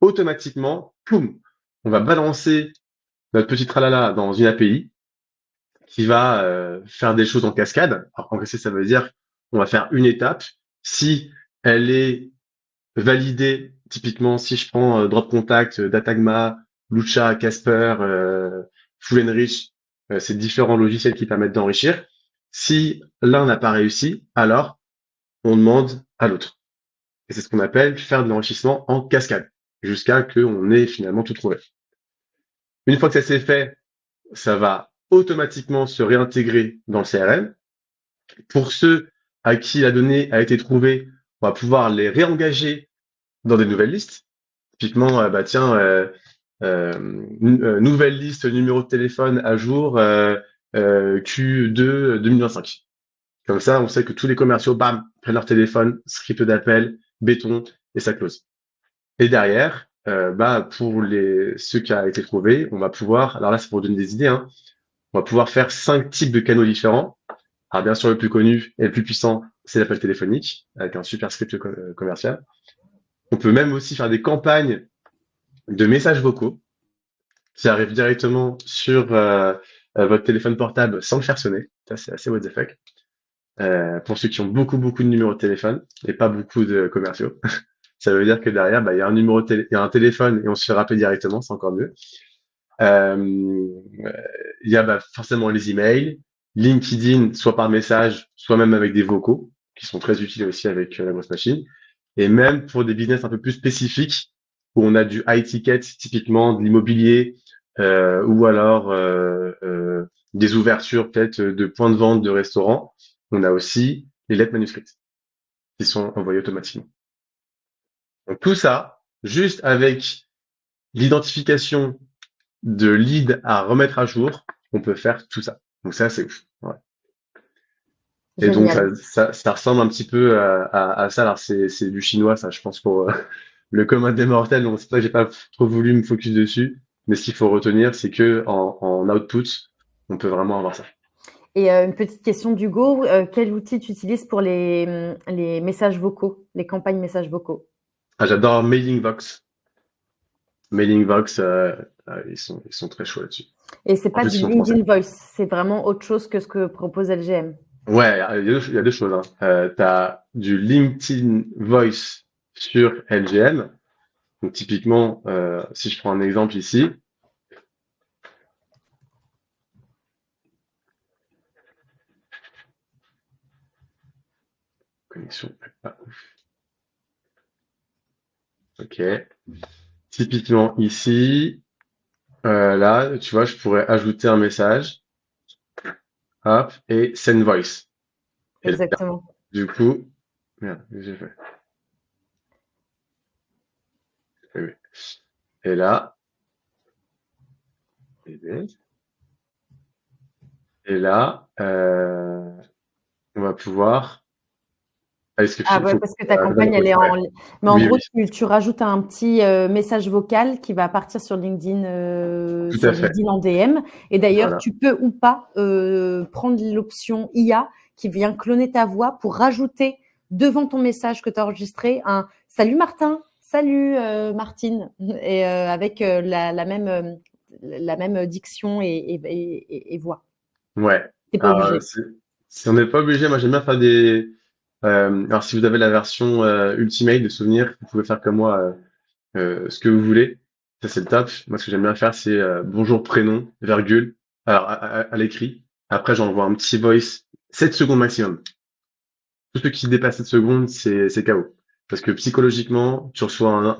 Automatiquement, poum, on va balancer notre petit tralala dans une API qui va faire des choses en cascade. Alors, en cascade, ça veut dire on va faire une étape. Si elle est validée, typiquement, si je prends Drop Contact, Datagma, Lucha, Casper, Full Enrich, ces différents logiciels qui permettent d'enrichir. Si l'un n'a pas réussi, alors on demande à l'autre. Et c'est ce qu'on appelle faire de l'enrichissement en cascade, jusqu'à qu'on ait finalement tout trouvé. Une fois que ça s'est fait, ça va automatiquement se réintégrer dans le CRM. Pour ceux à qui la donnée a été trouvée, on va pouvoir les réengager dans des nouvelles listes. Typiquement, nouvelle liste, numéro de téléphone à jour, Q2 2025. Comme ça, on sait que tous les commerciaux, bam, prennent leur téléphone, script d'appel, béton, et ça close. Et derrière, pour ceux qui a été trouvé, on va pouvoir, alors là, c'est pour donner des idées, hein, on va pouvoir faire 5 types de canaux différents. Alors bien sûr, le plus connu et le plus puissant, c'est l'appel téléphonique, avec un super script commercial. On peut même aussi faire des campagnes de messages vocaux qui arrivent directement sur votre téléphone portable sans le faire sonner. Ça, c'est assez what the fuck. Pour ceux qui ont beaucoup de numéros de téléphone et pas beaucoup de commerciaux. Ça veut dire que derrière, il y a un numéro il y a un téléphone et on se fait rappeler directement, c'est encore mieux. Il y a forcément les emails, LinkedIn, soit par message, soit même avec des vocaux, qui sont très utiles aussi avec la grosse machine. Et même pour des business un peu plus spécifiques, où on a du high ticket, typiquement de l'immobilier, ou alors des ouvertures peut-être de points de vente de restaurants, on a aussi les lettres manuscrites qui sont envoyées automatiquement. Donc tout ça, juste avec l'identification de lead à remettre à jour, on peut faire tout ça. Donc ça, c'est ouf. Ouais. Et donc ça ressemble un petit peu à ça. Alors c'est du chinois, ça, je pense, pour le commun des mortels. Donc c'est pour ça que j'ai pas trop voulu me focus dessus. Mais ce qu'il faut retenir, c'est que en output, on peut vraiment avoir ça. Et une petite question d'Hugo, quel outil tu utilises pour les messages vocaux, les campagnes messages vocaux? Ah, j'adore Mailingvox. Mailingvox, ils sont très chauds là-dessus. Et c'est pas du LinkedIn Voice, c'est vraiment autre chose que ce que propose LGM. Ouais, il y a deux choses. Hein. Tu as du LinkedIn Voice sur LGM. Donc typiquement, si je prends un exemple ici, connexion pas ouf. Ok. Typiquement ici, là, tu vois, je pourrais ajouter un message, hop, et send voice. Et exactement. Là, du coup, merde, j'ai fait. Et là, on va pouvoir. Parce que ta campagne, elle est en ligne. Mais en gros, tu rajoutes un petit message vocal qui va partir sur LinkedIn, LinkedIn en DM. Et d'ailleurs, tu peux ou pas prendre l'option IA qui vient cloner ta voix pour rajouter devant ton message que tu as enregistré un « Salut Martin »,« Salut Martine » et avec la même diction et voix. Ouais. T'es pas obligé. Si on n'est pas obligé, moi j'aime bien faire des... alors si vous avez la version Ultimate de souvenirs, vous pouvez faire comme moi ce que vous voulez. Ça c'est le top. Moi ce que j'aime bien faire c'est bonjour prénom, virgule, alors à l'écrit. Après j'envoie un petit voice, 7 secondes maximum. Tout ce qui dépasse 7 secondes, c'est KO. Parce que psychologiquement, tu reçois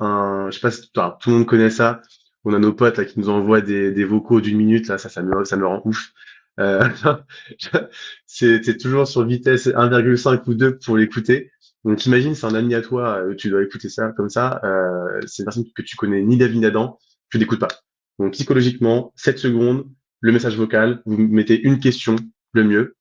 je sais pas si tout le monde connaît ça. On a nos potes là, qui nous envoient des vocaux d'1 minute, là, ça me rend ouf. Euh, c'est toujours sur vitesse 1,5 ou 2 pour l'écouter. Donc imagine, c'est un ami à toi, tu dois écouter ça comme ça. C'est une personne que tu connais ni David ni Adam, tu l'écoutes pas. Donc psychologiquement, 7 secondes, le message vocal, vous mettez une question, le mieux.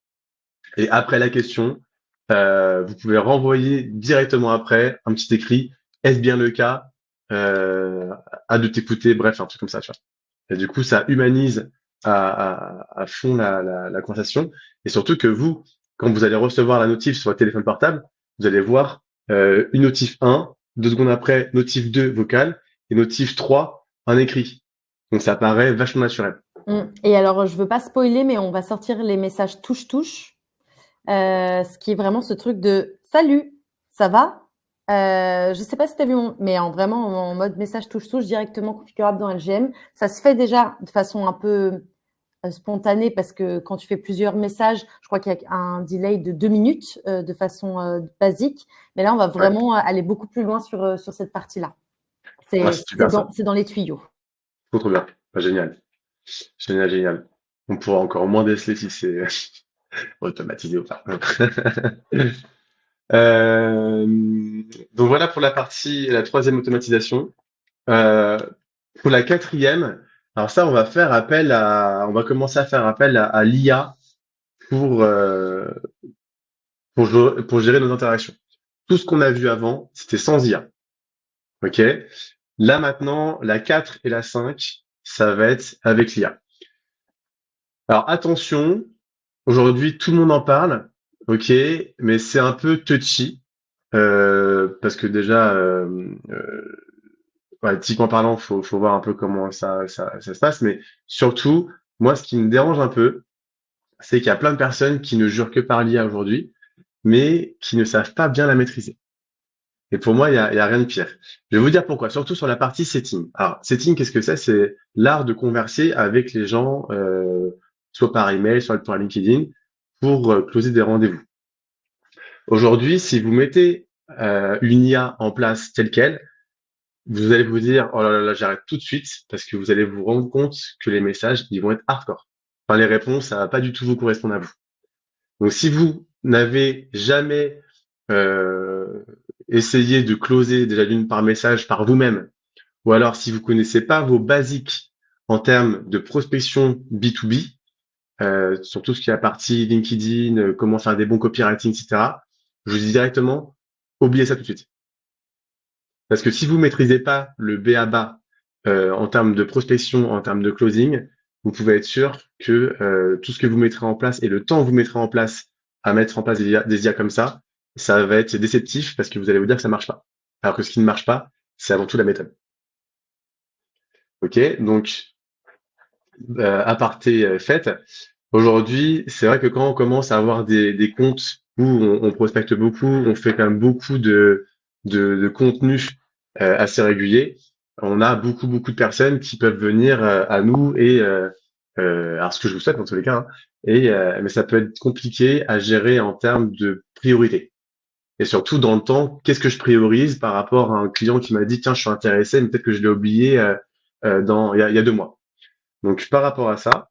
Et après la question, vous pouvez renvoyer directement après un petit écrit. Est-ce bien le cas? Euh, à de t'écouter, bref, un truc comme ça, tu vois. Et du coup, ça humanise à fond la conversation. Et surtout que vous, quand vous allez recevoir la notif sur votre téléphone portable, vous allez voir une notif 1, 2 secondes après, notif 2 vocal, et notif 3 un écrit. Donc ça paraît vachement naturel. Et alors, je veux pas spoiler, mais on va sortir les messages touche-touche. Ce qui est vraiment ce truc de salut, ça va? Je sais pas si tu as vu mais vraiment en mode message touche-touche directement configurable dans LGM. Ça se fait déjà de façon un peu spontanée parce que quand tu fais plusieurs messages, je crois qu'il y a un delay de 2 minutes de façon basique. Mais là, on va Ouais. vraiment aller beaucoup plus loin sur cette partie-là. Ah, c'est super ça. C'est dans les tuyaux. Trop, trop bien. Ah, génial. Génial, génial. On pourra encore moins déceler si c'est automatisé ou pas. Euh, donc voilà pour la partie, la troisième automatisation. Euh, pour la quatrième, alors ça, on va commencer à faire appel à l'IA pour, euh, pour gérer nos interactions. Tout ce qu'on a vu avant, c'était sans IA. OK? Là maintenant, la 4 et la 5, ça va être avec l'IA. Alors attention, aujourd'hui tout le monde en parle, ok, mais c'est un peu touchy parce que déjà, ouais, éthiquement parlant, faut voir un peu comment ça se passe, mais surtout, moi, ce qui me dérange un peu, c'est qu'il y a plein de personnes qui ne jurent que par l'IA aujourd'hui, mais qui ne savent pas bien la maîtriser. Et pour moi, il y a rien de pire. Je vais vous dire pourquoi, surtout sur la partie setting. Alors, setting, qu'est-ce que c'est? C'est l'art de converser avec les gens, soit par email, soit par LinkedIn, pour closer des rendez-vous. Aujourd'hui, si vous mettez une IA en place telle quelle, vous allez vous dire, oh là là, j'arrête tout de suite, parce que vous allez vous rendre compte que les messages, ils vont être hardcore. Enfin, les réponses, ça va pas du tout vous correspondre à vous. Donc, si vous n'avez jamais euh, essayé de closer déjà d'une par message par vous-même, ou alors si vous connaissez pas vos basiques en termes de prospection B2B, sur tout ce qui est la partie LinkedIn, comment faire des bons copywriting, etc., je vous dis directement, oubliez ça tout de suite. Parce que si vous maîtrisez pas le B à bas en termes de prospection, en termes de closing, vous pouvez être sûr que tout ce que vous mettrez en place et le temps que vous mettrez en place à mettre en place des IA comme ça va être déceptif parce que vous allez vous dire que ça marche pas. Alors que ce qui ne marche pas, c'est avant tout la méthode. Ok, donc aparté faite. Aujourd'hui, c'est vrai que quand on commence à avoir des comptes où on prospecte beaucoup, on fait quand même beaucoup de contenu assez régulier, on a beaucoup de personnes qui peuvent venir à nous et alors ce que je vous souhaite dans tous les cas, hein, mais ça peut être compliqué à gérer en termes de priorité. Et surtout dans le temps, qu'est-ce que je priorise par rapport à un client qui m'a dit tiens je suis intéressé, mais peut-être que je l'ai oublié il y a 2 mois. Donc par rapport à ça,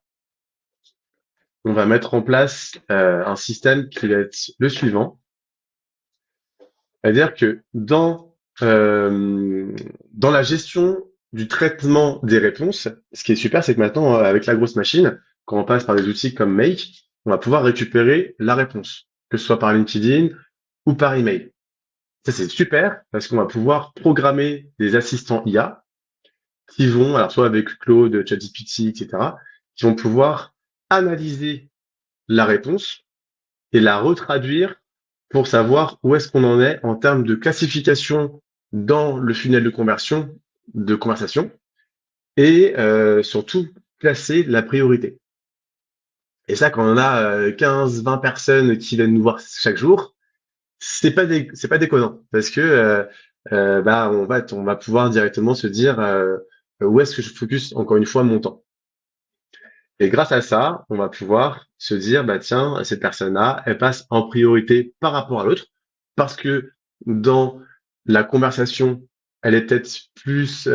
on va mettre en place un système qui va être le suivant, c'est-à-dire que dans la gestion du traitement des réponses, ce qui est super, c'est que maintenant, avec la grosse machine, quand on passe par des outils comme Make, on va pouvoir récupérer la réponse, que ce soit par LinkedIn ou par email. Ça, c'est super parce qu'on va pouvoir programmer des assistants IA qui vont, alors soit avec Claude, ChatGPT, etc., qui vont pouvoir analyser la réponse et la retraduire pour savoir où est-ce qu'on en est en termes de classification dans le funnel de conversation, et surtout placer la priorité. Et ça, quand on a 15, 20 personnes qui viennent nous voir chaque jour, c'est pas déconnant parce que bah on va pouvoir directement se dire où est-ce que je focus encore une fois mon temps. Et grâce à ça, on va pouvoir se dire, bah tiens, cette personne-là, elle passe en priorité par rapport à l'autre, parce que dans la conversation, elle est peut-être plus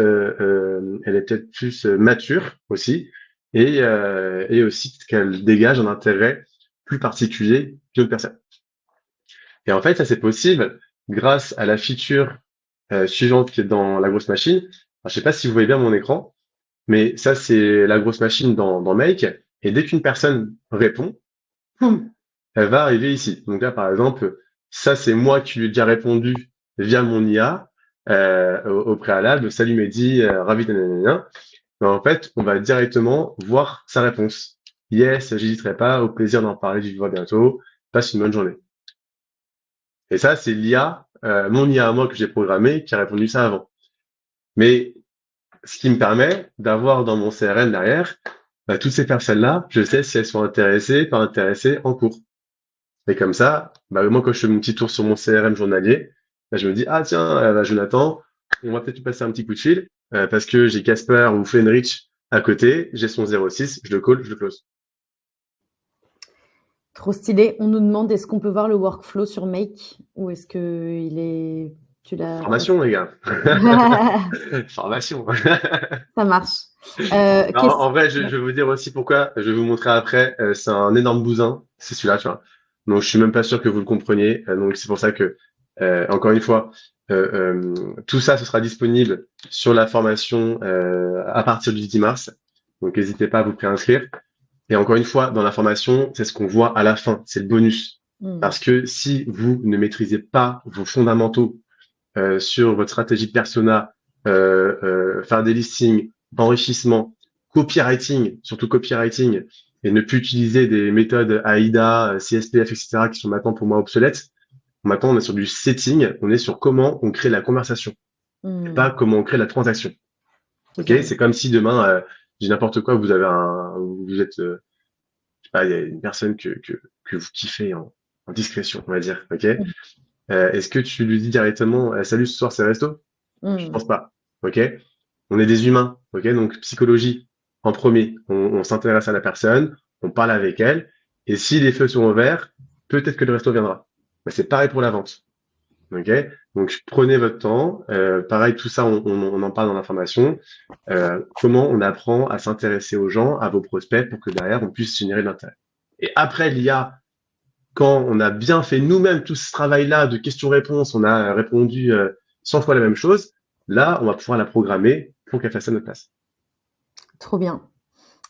mature aussi. et aussi qu'elle dégage un intérêt plus particulier qu'une autre personne. Et en fait, ça c'est possible grâce à la feature suivante qui est dans la grosse machine. Alors, je sais pas si vous voyez bien mon écran, mais ça c'est la grosse machine dans Make. Et dès qu'une personne répond, poum, elle va arriver ici. Donc là, par exemple, ça c'est moi qui lui ai déjà répondu via mon IA au préalable. Salut Mehdi, ravi de nanana. Mais en fait, on va directement voir sa réponse. Yes, j'hésiterai pas. Au plaisir d'en parler. Je vous vois bientôt. Passe une bonne journée. Et ça, c'est l'IA, mon IA à moi que j'ai programmé, qui a répondu ça avant. Mais ce qui me permet d'avoir dans mon CRM derrière, bah, toutes ces personnes-là, je sais si elles sont intéressées, pas intéressées en cours. Et comme ça, bah, moi, quand je fais mon petit tour sur mon CRM journalier, bah, je me dis, ah tiens, bah, Jonathan, on va peut-être lui passer un petit coup de fil, parce que j'ai Casper ou Fenrich à côté, j'ai son 06, je le call, je le close. Trop stylé. On nous demande est-ce qu'on peut voir le workflow sur Make ou est-ce que il est tu l'as pas Formation, les gars. Formation. Ça marche. Non, en vrai, je vais vous dire aussi pourquoi. Je vais vous montrer après. C'est un énorme bousin. C'est celui-là, tu vois. Donc, je suis même pas sûr que vous le compreniez. Donc, c'est pour ça que, encore une fois, tout ça, ce sera disponible sur la formation à partir du 10 mars. Donc, n'hésitez pas à vous préinscrire. Et encore une fois, dans la formation, c'est ce qu'on voit à la fin. C'est le bonus. Parce que si vous ne maîtrisez pas vos fondamentaux sur votre stratégie de persona, faire des listings, enrichissement, copywriting, surtout copywriting, et ne plus utiliser des méthodes AIDA, CSPF, etc., qui sont maintenant pour moi obsolètes. Maintenant, on est sur du setting, on est sur comment on crée la conversation, et pas comment on crée la transaction. Ok, c'est comme si demain, j'ai n'importe quoi, vous avez vous êtes, je sais pas, il y a une personne que vous kiffez en discrétion, on va dire. Ok. Est-ce que tu lui dis directement salut, ce soir c'est resto? Je pense pas. Ok. On est des humains. Ok. Donc psychologie en premier. On s'intéresse à la personne, on parle avec elle, et si les feux sont au vert, peut-être que le resto viendra. Mais c'est pareil pour la vente. Ok. Donc prenez votre temps. Pareil, tout ça, on en parle dans l'information. Comment on apprend à s'intéresser aux gens, à vos prospects, pour que derrière on puisse générer de l'intérêt. Et après, l'IA, quand on a bien fait nous-mêmes tout ce travail-là de questions-réponses, on a répondu 100 fois la même chose, là, on va pouvoir la programmer pour qu'elle fasse à notre place. Trop bien.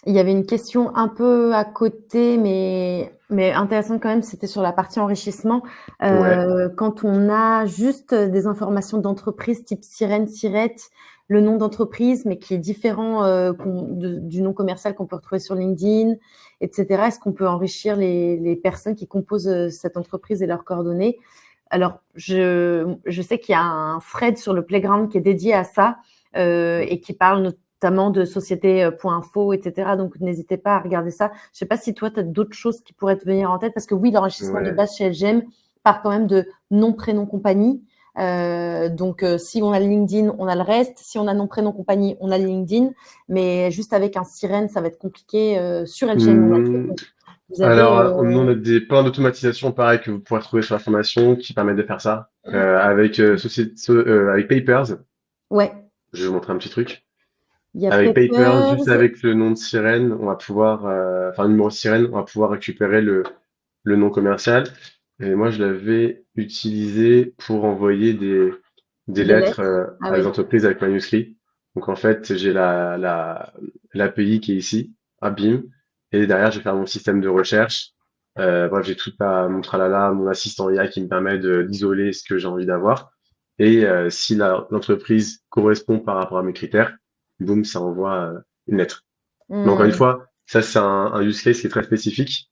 Il y avait une question un peu à côté, mais intéressante quand même, c'était sur la partie enrichissement. Ouais. Quand on a juste des informations d'entreprise type sirène, sirette, le nom d'entreprise, mais qui est différent du nom commercial qu'on peut retrouver sur LinkedIn, etc. Est-ce qu'on peut enrichir les personnes qui composent cette entreprise et leurs coordonnées? Alors, je sais qu'il y a un thread sur le Playground qui est dédié à ça et qui parle notamment de société.info, etc. Donc, n'hésitez pas à regarder ça. Je sais pas si toi, tu as d'autres choses qui pourraient te venir en tête, parce que oui, l'enrichissement de base chez LGM part quand même de nom, prénom, compagnie. Donc, si on a le LinkedIn, on a le reste. Si on a nom, prénom, compagnie, on a le LinkedIn. Mais juste avec un sirène, ça va être compliqué sur LGM. Vous avez, Alors, on a plein d'automatisation pareil que vous pourrez trouver sur la formation qui permettent de faire ça avec avec Papers. Ouais. Je vais vous montrer un petit truc. Il y a Avec Papers, juste Papers. avec le nom de sirène, on va pouvoir, enfin le numéro de sirène, on va pouvoir récupérer le nom commercial. Et moi, je l'avais utilisé pour envoyer des Des lettres lettres. Ah à des oui. entreprises avec manuscrit. Donc en fait, j'ai l'API qui est ici, ah, bim, et derrière, je vais faire mon système de recherche. Bref, j'ai tout mon tralala, mon assistant IA qui me permet d'isoler ce que j'ai envie d'avoir. Et si l'entreprise correspond par rapport à mes critères, boum, ça envoie une lettre. Mais encore une fois, ça c'est un use case qui est très spécifique.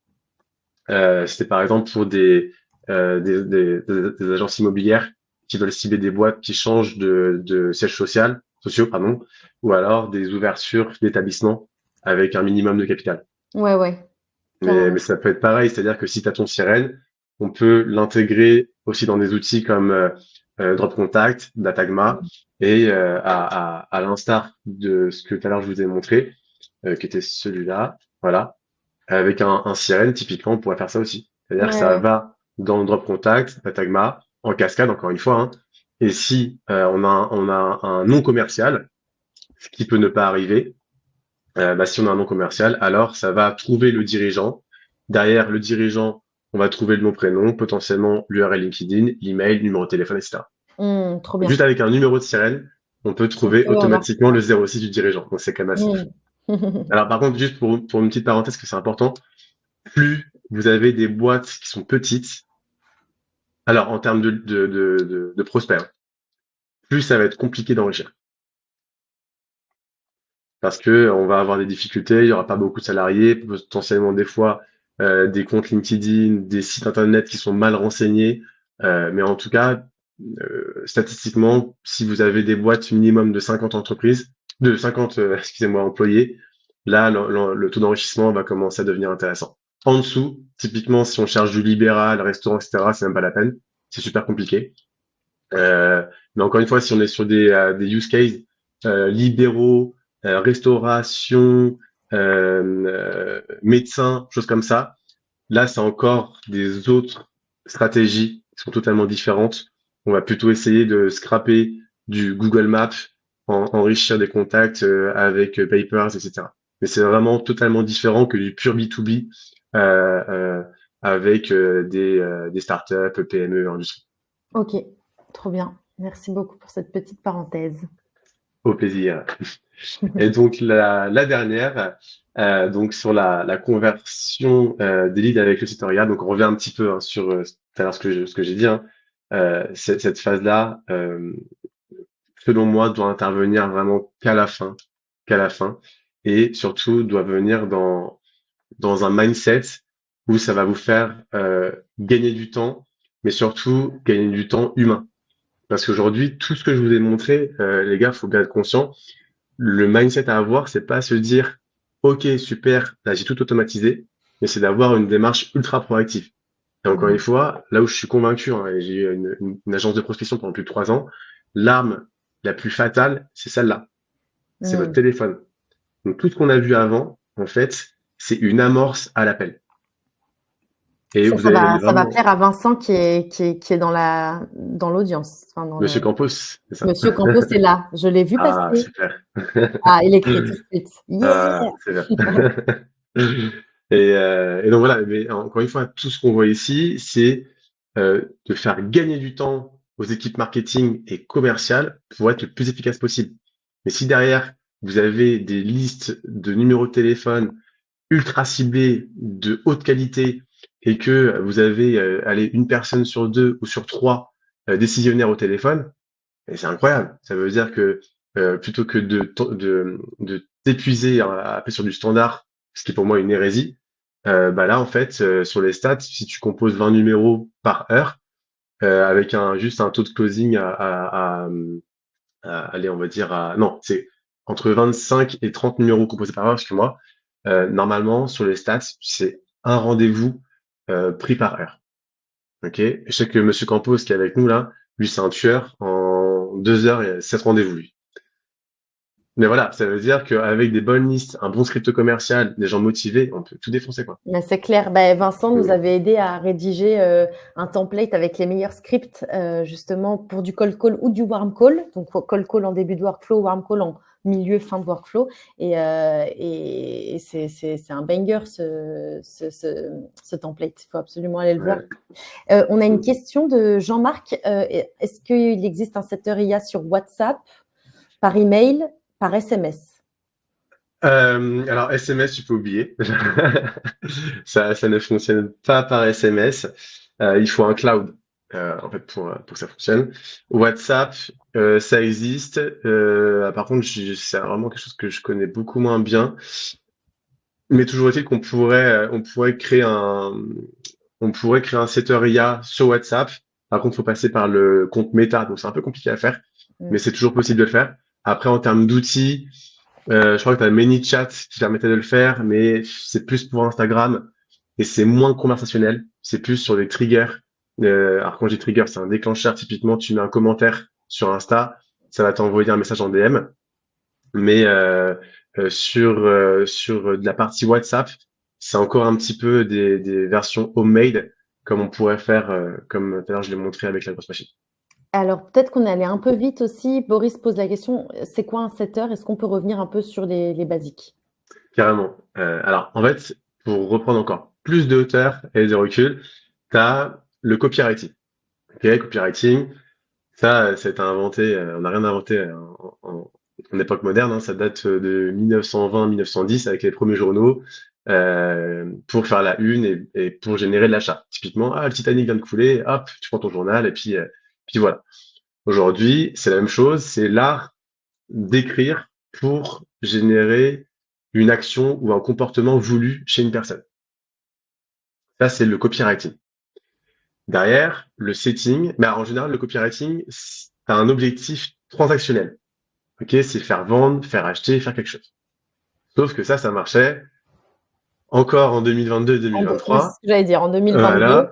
C'était par exemple pour des agences immobilières qui veulent cibler des boîtes qui changent de siège sociaux, pardon, ou alors des ouvertures d'établissements avec un minimum de capital. Ouais, ouais. Mais ça peut être pareil, c'est-à-dire que si tu as ton sirène, on peut l'intégrer aussi dans des outils comme Drop Contact, Datagma, et à l'instar de ce que tout à l'heure je vous ai montré, qui était celui-là, voilà. Avec un sirène, typiquement, on pourrait faire ça aussi. C'est-à-dire que ça Ouais. va dans le drop contact, Datagma, en cascade, encore une fois. Hein. Et si on a un nom commercial, ce qui peut ne pas arriver, Si on a un nom commercial, alors ça va trouver le dirigeant. Derrière le dirigeant, on va trouver le nom, prénom, potentiellement l'URL LinkedIn, l'email, numéro de téléphone, etc. Trop bien. Juste avec un numéro de sirène, on peut On trouver peut avoir automatiquement le 06 du dirigeant. Donc c'est quand même assez fou. Mmh. Alors par contre, juste pour une petite parenthèse que c'est important, plus vous avez des boîtes qui sont petites, alors en termes de prospects, hein, plus ça va être compliqué d'enrichir. Parce que on va avoir des difficultés, il y aura pas beaucoup de salariés, potentiellement des fois des comptes LinkedIn, des sites internet qui sont mal renseignés. Mais en tout cas, statistiquement, si vous avez des boîtes minimum de 50 entreprises, de 50, excusez-moi, employés, là, le taux d'enrichissement va commencer à devenir intéressant. En dessous, typiquement, si on cherche du libéral, restaurant, etc., c'est même pas la peine. C'est super compliqué. Mais encore une fois, si on est sur des use cases libéraux, restauration, médecins, choses comme ça, là, c'est encore des autres stratégies qui sont totalement différentes. On va plutôt essayer de scraper du Google Maps, enrichir des contacts avec Papers, etc. Mais c'est vraiment totalement différent que du pur B2B euh, euh, avec des startups, PME, industrie. OK, trop bien. Merci beaucoup pour cette petite parenthèse. Au plaisir. Et donc la dernière, donc sur la conversion des leads avec le site Oria, donc on revient un petit peu hein, sur tout à l'heure ce que j'ai dit. Hein, cette phase-là, selon moi, doit intervenir vraiment qu'à la fin, et surtout doit venir dans un mindset où ça va vous faire gagner du temps, mais surtout gagner du temps humain. Parce qu'aujourd'hui, tout ce que je vous ai montré, les gars, faut bien être conscient. Le mindset à avoir, c'est pas se dire, OK, super, là, j'ai tout automatisé, mais c'est d'avoir une démarche ultra proactive. Et encore une Mmh. fois, là où je suis convaincu, hein, et j'ai eu une agence de prospection pendant plus de 3 ans, l'arme la plus fatale, c'est celle-là. C'est votre Mmh. téléphone. Donc, tout ce qu'on a vu avant, en fait, c'est une amorce à l'appel. Et Ça vous ça allez va ça va vraiment, plaire à Vincent qui est dans l'audience, enfin dans Monsieur le Campos, c'est ça? Monsieur Campos est là, je l'ai vu Ah, passer. super. Ah, il écrit tout de suite. Yeah! Ah, c'est bien. Et donc voilà, mais encore une fois, tout ce qu'on voit ici, c'est de faire gagner du temps aux équipes marketing et commerciales pour être le plus efficace possible. Mais si derrière, vous avez des listes de numéros de téléphone ultra ciblés, de haute qualité, et que vous avez allez, une personne sur deux ou sur trois décisionnaires au téléphone, et c'est incroyable. Ça veut dire que plutôt que de t'épuiser à appeler sur du standard, ce qui est pour moi une hérésie, bah là en fait sur les stats, si tu composes 20 numéros par heure, avec juste un taux de closing allez on va dire non c'est entre 25 et 30 numéros composés par heure, parce que moi normalement sur les stats c'est un rendez-vous pris par heure. Ok, je sais que Monsieur Campos qui est avec nous là, lui c'est un tueur. En 2 heures, il y a 7 rendez-vous lui. Mais voilà, ça veut dire qu'avec des bonnes listes, un bon script commercial, des gens motivés, on peut tout défoncer quoi. Mais c'est clair. Ben, Vincent nous Mm. avait aidé à rédiger un template avec les meilleurs scripts justement pour du cold call ou du warm call. Donc cold call en début de workflow, warm call en milieu, fin de workflow. Et c'est un banger ce template. Il faut absolument aller le voir. Ouais. On a une Mm. question de Jean-Marc. Est-ce qu'il existe un setter IA sur WhatsApp, par email, par SMS? Alors SMS, tu peux oublier. Ça ne fonctionne pas par SMS. Il faut un cloud en fait pour que ça fonctionne. WhatsApp, ça existe. Par contre, c'est vraiment quelque chose que je connais beaucoup moins bien. Mais toujours est-il on pourrait créer un setter IA sur WhatsApp. Par contre, il faut passer par le compte Meta, donc c'est un peu compliqué à faire, mais Mm. c'est toujours possible de le faire. Après, en termes d'outils, je crois que tu as ManyChat qui permettait de le faire, mais c'est plus pour Instagram et c'est moins conversationnel. C'est plus sur des triggers. Alors quand j'ai trigger, c'est un déclencheur. Typiquement, tu mets un commentaire sur Insta, ça va t'envoyer un message en DM. Mais sur de la partie WhatsApp, c'est encore un petit peu des versions homemade, comme on pourrait faire, comme tout à l'heure je l'ai montré avec la grosse machine. Alors, peut-être qu'on est allé un peu vite aussi. Boris pose la question, c'est quoi un setter? Est-ce qu'on peut revenir un peu sur les basiques? carrément. Alors, en fait, pour reprendre encore plus de hauteur et de recul, tu as le copywriting. Ok, copywriting, ça a été inventé, on n'a rien inventé en époque moderne, hein, ça date de 1920-1910 avec les premiers journaux pour faire la une et pour générer de l'achat. Typiquement, ah, le Titanic vient de couler, hop, tu prends ton journal et puis voilà. Aujourd'hui, c'est la même chose, c'est l'art d'écrire pour générer une action ou un comportement voulu chez une personne. Ça, c'est le copywriting. Derrière, le setting, bah, en général, le copywriting, a un objectif transactionnel. Ok, c'est faire vendre, faire acheter, faire quelque chose. Sauf que ça marchait encore en Oui, c'est 2022-2023. ce que j'allais dire, en 2022. Voilà.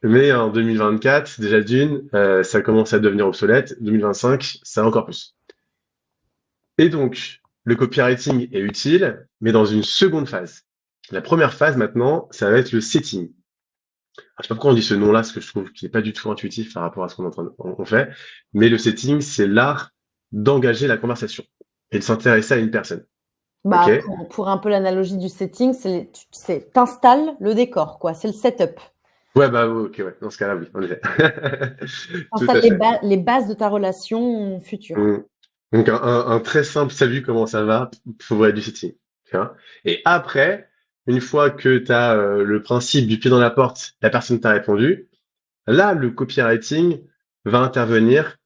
Mais en 2024, déjà d'une, ça commence à devenir obsolète. 2025, c'est encore plus. Et donc, le copywriting est utile, mais dans une seconde phase. La première phase maintenant, ça va être le setting. Alors, je sais pas pourquoi on dit ce nom-là, parce que je trouve qu'il est pas du tout intuitif par rapport à ce on fait. Mais le setting, c'est l'art d'engager la conversation et de s'intéresser à une personne. Ok? Bah, pour un peu l'analogie du setting, t'installes le décor, quoi. C'est le setup. Ouais, bah, ok, ouais. Dans ce cas-là, oui, en effet. Tout T'installes à fait. les bases de ta relation future. Mm. Donc, un très simple salut, comment ça va, pour du setting. Tu vois. Et après, une fois que tu as le principe du pied dans la porte, la personne t'a répondu, là, le copywriting va intervenir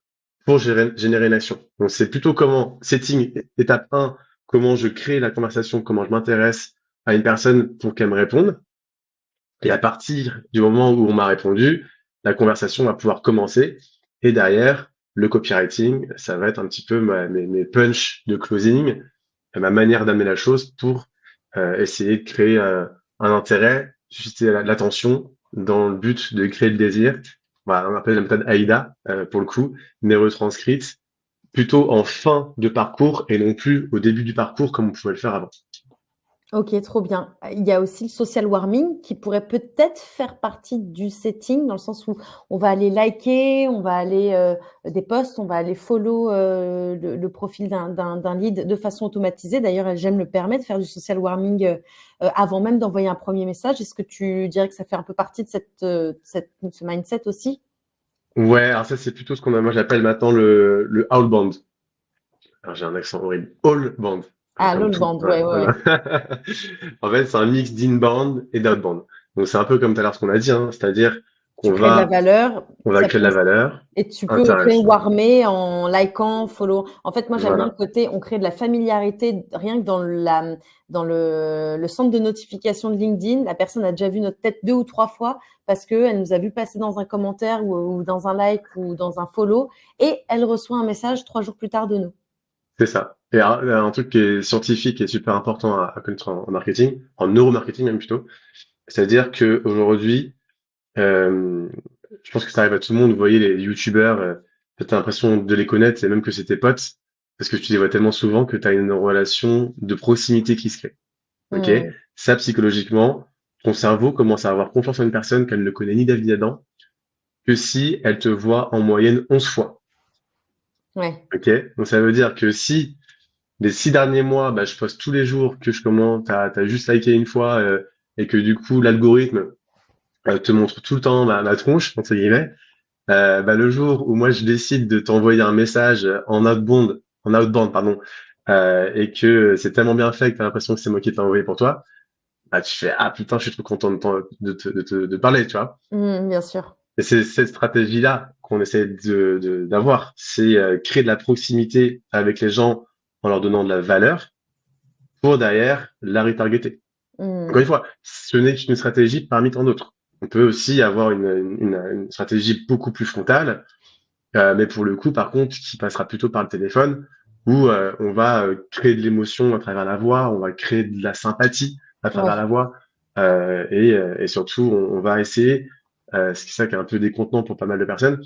pour générer une action. Donc, c'est plutôt comment, setting, étape 1, comment je crée la conversation, comment je m'intéresse à une personne pour qu'elle me réponde. Et à partir du moment où on m'a répondu, la conversation va pouvoir commencer. Et derrière, le copywriting, ça va être un petit peu mes punchs de closing, ma manière d'amener la chose pour essayer de créer un intérêt, susciter l'attention dans le but de créer le désir. Voilà, on appelle la méthode AIDA pour le coup, mais retranscrite plutôt en fin de parcours et non plus au début du parcours comme on pouvait le faire avant. Ok, trop bien. Il y a aussi le social warming qui pourrait peut-être faire partie du setting, dans le sens où on va aller liker, on va aller des posts, on va aller follow le profil d'un lead de façon automatisée. D'ailleurs, j'aime le permet de faire du social warming avant même d'envoyer un premier message. Est-ce que tu dirais que ça fait un peu partie de ce mindset aussi? Ouais, alors ça c'est plutôt ce moi j'appelle maintenant le outbound. Alors, j'ai un accent horrible. All band. Ah, Comme tout. l'all-band, Ouais, ouais, ouais, voilà. ouais. En fait, c'est un mix d'inbound et d'outbound. Donc, c'est un peu comme tout à l'heure ce qu'on a dit, hein, c'est-à-dire Tu qu'on crées de la va, valeur, on va ça créer de peut la valeur, Et tu peux créer intéressant. warmer en likant, follow. En fait, moi, j'aime bien le Voilà. côté, on crée de la familiarité rien que dans le centre de notification de LinkedIn. La personne a déjà vu notre tête 2 ou 3 fois parce qu'elle nous a vu passer dans un commentaire ou dans un like ou dans un follow et elle reçoit un message 3 jours plus tard de nous. C'est ça. Et un truc qui est scientifique et super important à connaître en marketing, en neuromarketing même plutôt, c'est-à-dire que aujourd'hui, euh, je pense que ça arrive à tout le monde. Vous voyez les youtubeurs, t'as l'impression de les connaître et même que c'est tes potes, parce que tu les vois tellement souvent que tu as une relation de proximité qui se crée. Ok? Hmm. Ça, psychologiquement, ton cerveau commence à avoir confiance en une personne qu'elle ne connaît ni David ni Adam, que si elle te voit en moyenne 11 fois. Ouais. Ok? Donc ça veut dire que si les 6 derniers mois, bah, je poste tous les jours que je commente, t'as juste liké une fois, et que du coup l'algorithme te montre tout le temps ma tronche, entre guillemets, bah, le jour où moi je décide de t'envoyer un message en outbound, pardon, et que c'est tellement bien fait que t'as l'impression que c'est moi qui t'ai envoyé pour toi, bah, tu fais, ah putain, je suis trop content de parler, tu vois. Bien sûr. Et c'est cette stratégie-là qu'on essaie d'avoir. C'est créer de la proximité avec les gens en leur donnant de la valeur pour derrière la retargeter. Encore Hmm. une fois, ce n'est qu'une stratégie parmi tant d'autres. On peut aussi avoir une stratégie beaucoup plus frontale, mais pour le coup, par contre, qui passera plutôt par le téléphone, où on va créer de l'émotion à travers la voix, on va créer de la sympathie à travers Ouais. la voix, et surtout, on va essayer, ce qui est ça qui est un peu décontenant pour pas mal de personnes,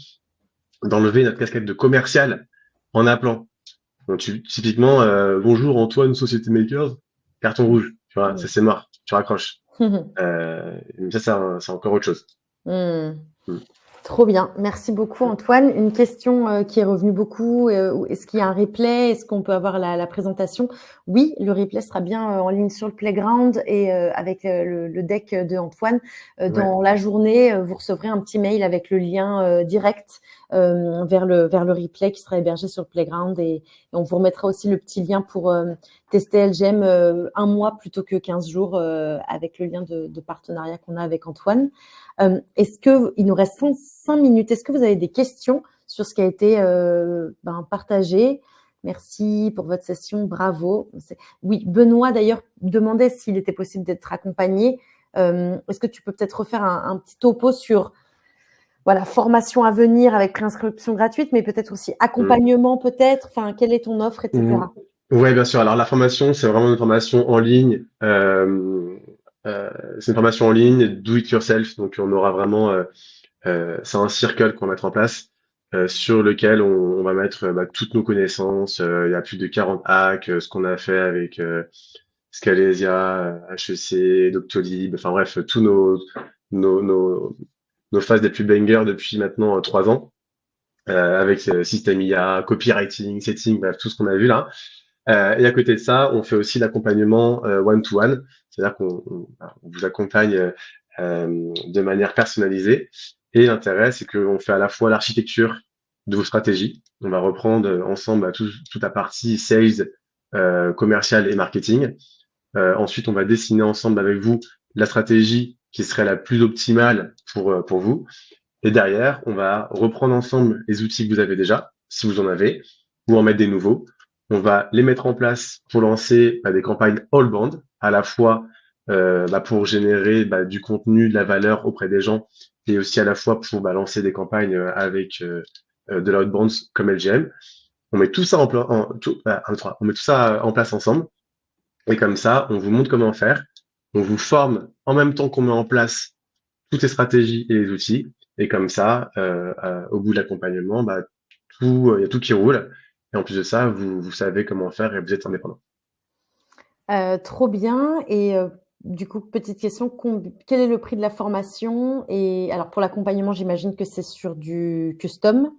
d'enlever notre casquette de commercial en appelant. Donc, typiquement, bonjour Antoine, Société Makers, carton rouge, tu vois, ça c'est mort, tu raccroches. Mais ça, c'est encore autre chose. Hmm. Mm. Trop bien. Merci beaucoup, Antoine. Une question qui est revenue beaucoup. Est-ce qu'il y a un replay? Est-ce qu'on peut avoir la présentation? Oui, le replay sera bien en ligne sur le Playground et avec le deck de Antoine. Ouais. Dans la journée, vous recevrez un petit mail avec le lien direct vers le replay qui sera hébergé sur le Playground et on vous remettra aussi le petit lien pour tester LGM un mois plutôt que 15 jours avec le lien de partenariat qu'on a avec Antoine. Il nous reste 5 minutes. Est-ce que vous avez des questions sur ce qui a été partagé? Merci pour votre session, bravo. Oui, Benoît d'ailleurs demandait s'il était possible d'être accompagné. Est-ce que tu peux peut-être refaire un petit topo sur formation à venir avec préinscription gratuite, mais peut-être aussi accompagnement peut-être. Enfin, quelle est ton offre, etc. Oui, bien sûr. Alors la formation, c'est vraiment une formation en ligne. C'est une formation en ligne, do it yourself. Donc on aura vraiment, c'est un circle qu'on va mettre en place sur lequel on va mettre toutes nos connaissances. Il y a plus de 40 hacks, ce qu'on a fait avec Scalesia, HEC, Doctolib. Enfin bref, tous nos phases des plus bangers depuis maintenant 3 ans. Avec système IA, copywriting, setting, bref, tout ce qu'on a vu là. Et à côté de ça, on fait aussi l'accompagnement one-to-one, c'est-à-dire on vous accompagne de manière personnalisée. Et l'intérêt, c'est qu'on fait à la fois l'architecture de vos stratégies. On va reprendre ensemble toute la partie sales, commercial et marketing. Ensuite, on va dessiner ensemble avec vous la stratégie qui serait la plus optimale pour vous. Et derrière, on va reprendre ensemble les outils que vous avez déjà, si vous en avez, ou en mettre des nouveaux. On va les mettre en place pour lancer des campagnes all band, à la fois pour générer du contenu, de la valeur auprès des gens, et aussi à la fois pour lancer des campagnes avec de l'outbound comme LGM. On met tout ça on met tout ça en place ensemble, et comme ça, on vous montre comment faire. On vous forme en même temps qu'on met en place toutes les stratégies et les outils. Et comme ça, au bout de l'accompagnement, il y a tout qui roule. Et en plus de ça, vous savez comment faire et vous êtes indépendant. Trop bien. Et du coup, petite question, quel est le prix de la formation? Et alors pour l'accompagnement, j'imagine que c'est sur du custom.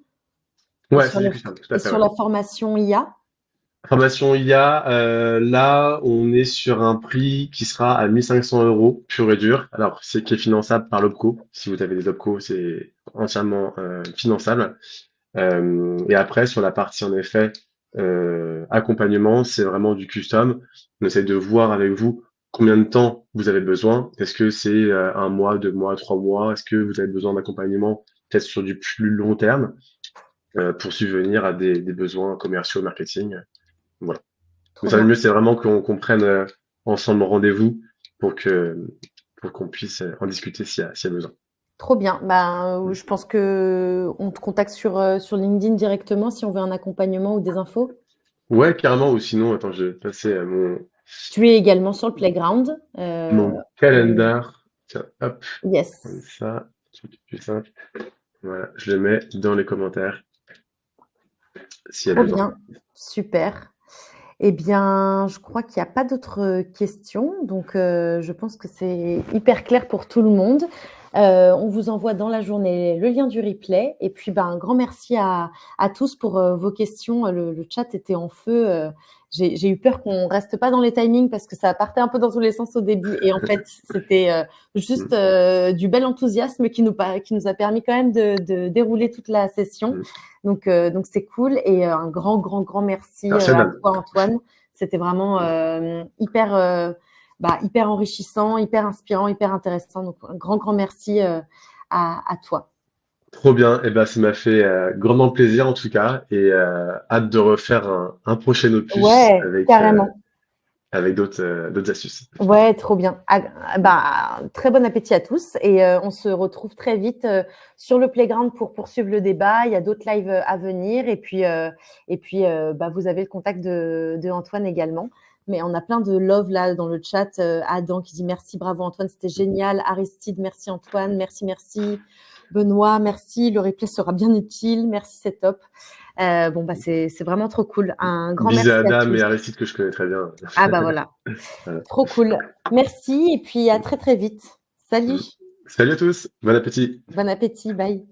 Ouais, c'est du custom, tout à Et fait. sur la formation IA? Formation IA, là, on est sur un prix qui sera à 1500 euros pur et dur. Alors, c'est qui est finançable par l'OPCO. Si vous avez des OPCO, c'est entièrement finançable. Et après, sur la partie, en effet, accompagnement, c'est vraiment du custom. On essaie de voir avec vous combien de temps vous avez besoin. Est-ce que c'est 1 mois, 2 mois, 3 mois? Est-ce que vous avez besoin d'accompagnement peut-être sur du plus long terme pour subvenir à des besoins commerciaux, marketing? Voilà. Mais ça, le mieux, c'est vraiment qu'on prenne ensemble rendez-vous pour qu'on puisse en discuter s'il y a besoin. Trop bien. Je pense que on te contacte sur LinkedIn directement si on veut un accompagnement ou des infos. Ouais, carrément. Ou sinon, attends, je vais passer à Tu es également sur le Playground. mon calendar. Tiens, hop, Yes. comme ça, c'est plus simple. Voilà, je le mets dans les commentaires s'il y a Trop besoin. bien. Super. Eh bien, je crois qu'il n'y a pas d'autres questions. Donc, je pense que c'est hyper clair pour tout le monde. On vous envoie dans la journée le lien du replay. Et puis, un grand merci à tous pour vos questions. Le chat était en feu. J'ai eu peur qu'on reste pas dans les timings parce que ça partait un peu dans tous les sens au début. Et en fait, c'était juste du bel enthousiasme qui nous a permis quand même de dérouler toute la session. Donc c'est cool. Et un grand merci à toi, Antoine. C'était vraiment hyper enrichissant, hyper inspirant, hyper intéressant. Donc, un grand merci à toi. Trop bien. Et ça m'a fait grandement plaisir en tout cas. Et hâte de refaire un prochain opus avec d'autres astuces. Ouais, trop bien. Très bon appétit à tous. Et on se retrouve très vite sur le Playground pour poursuivre le débat. Il y a d'autres lives à venir. Et puis vous avez le contact de Antoine également. Mais on a plein de love là dans le chat. Adam qui dit merci, bravo Antoine, c'était génial. Aristide, merci Antoine, merci. Benoît, merci. Le replay sera bien utile. Merci, c'est top. C'est vraiment trop cool. Un grand merci à Adam et Aristide que je connais très bien. Voilà. Trop cool. Merci et puis à très vite. Salut. Salut à tous. Bon appétit. Bon appétit. Bye.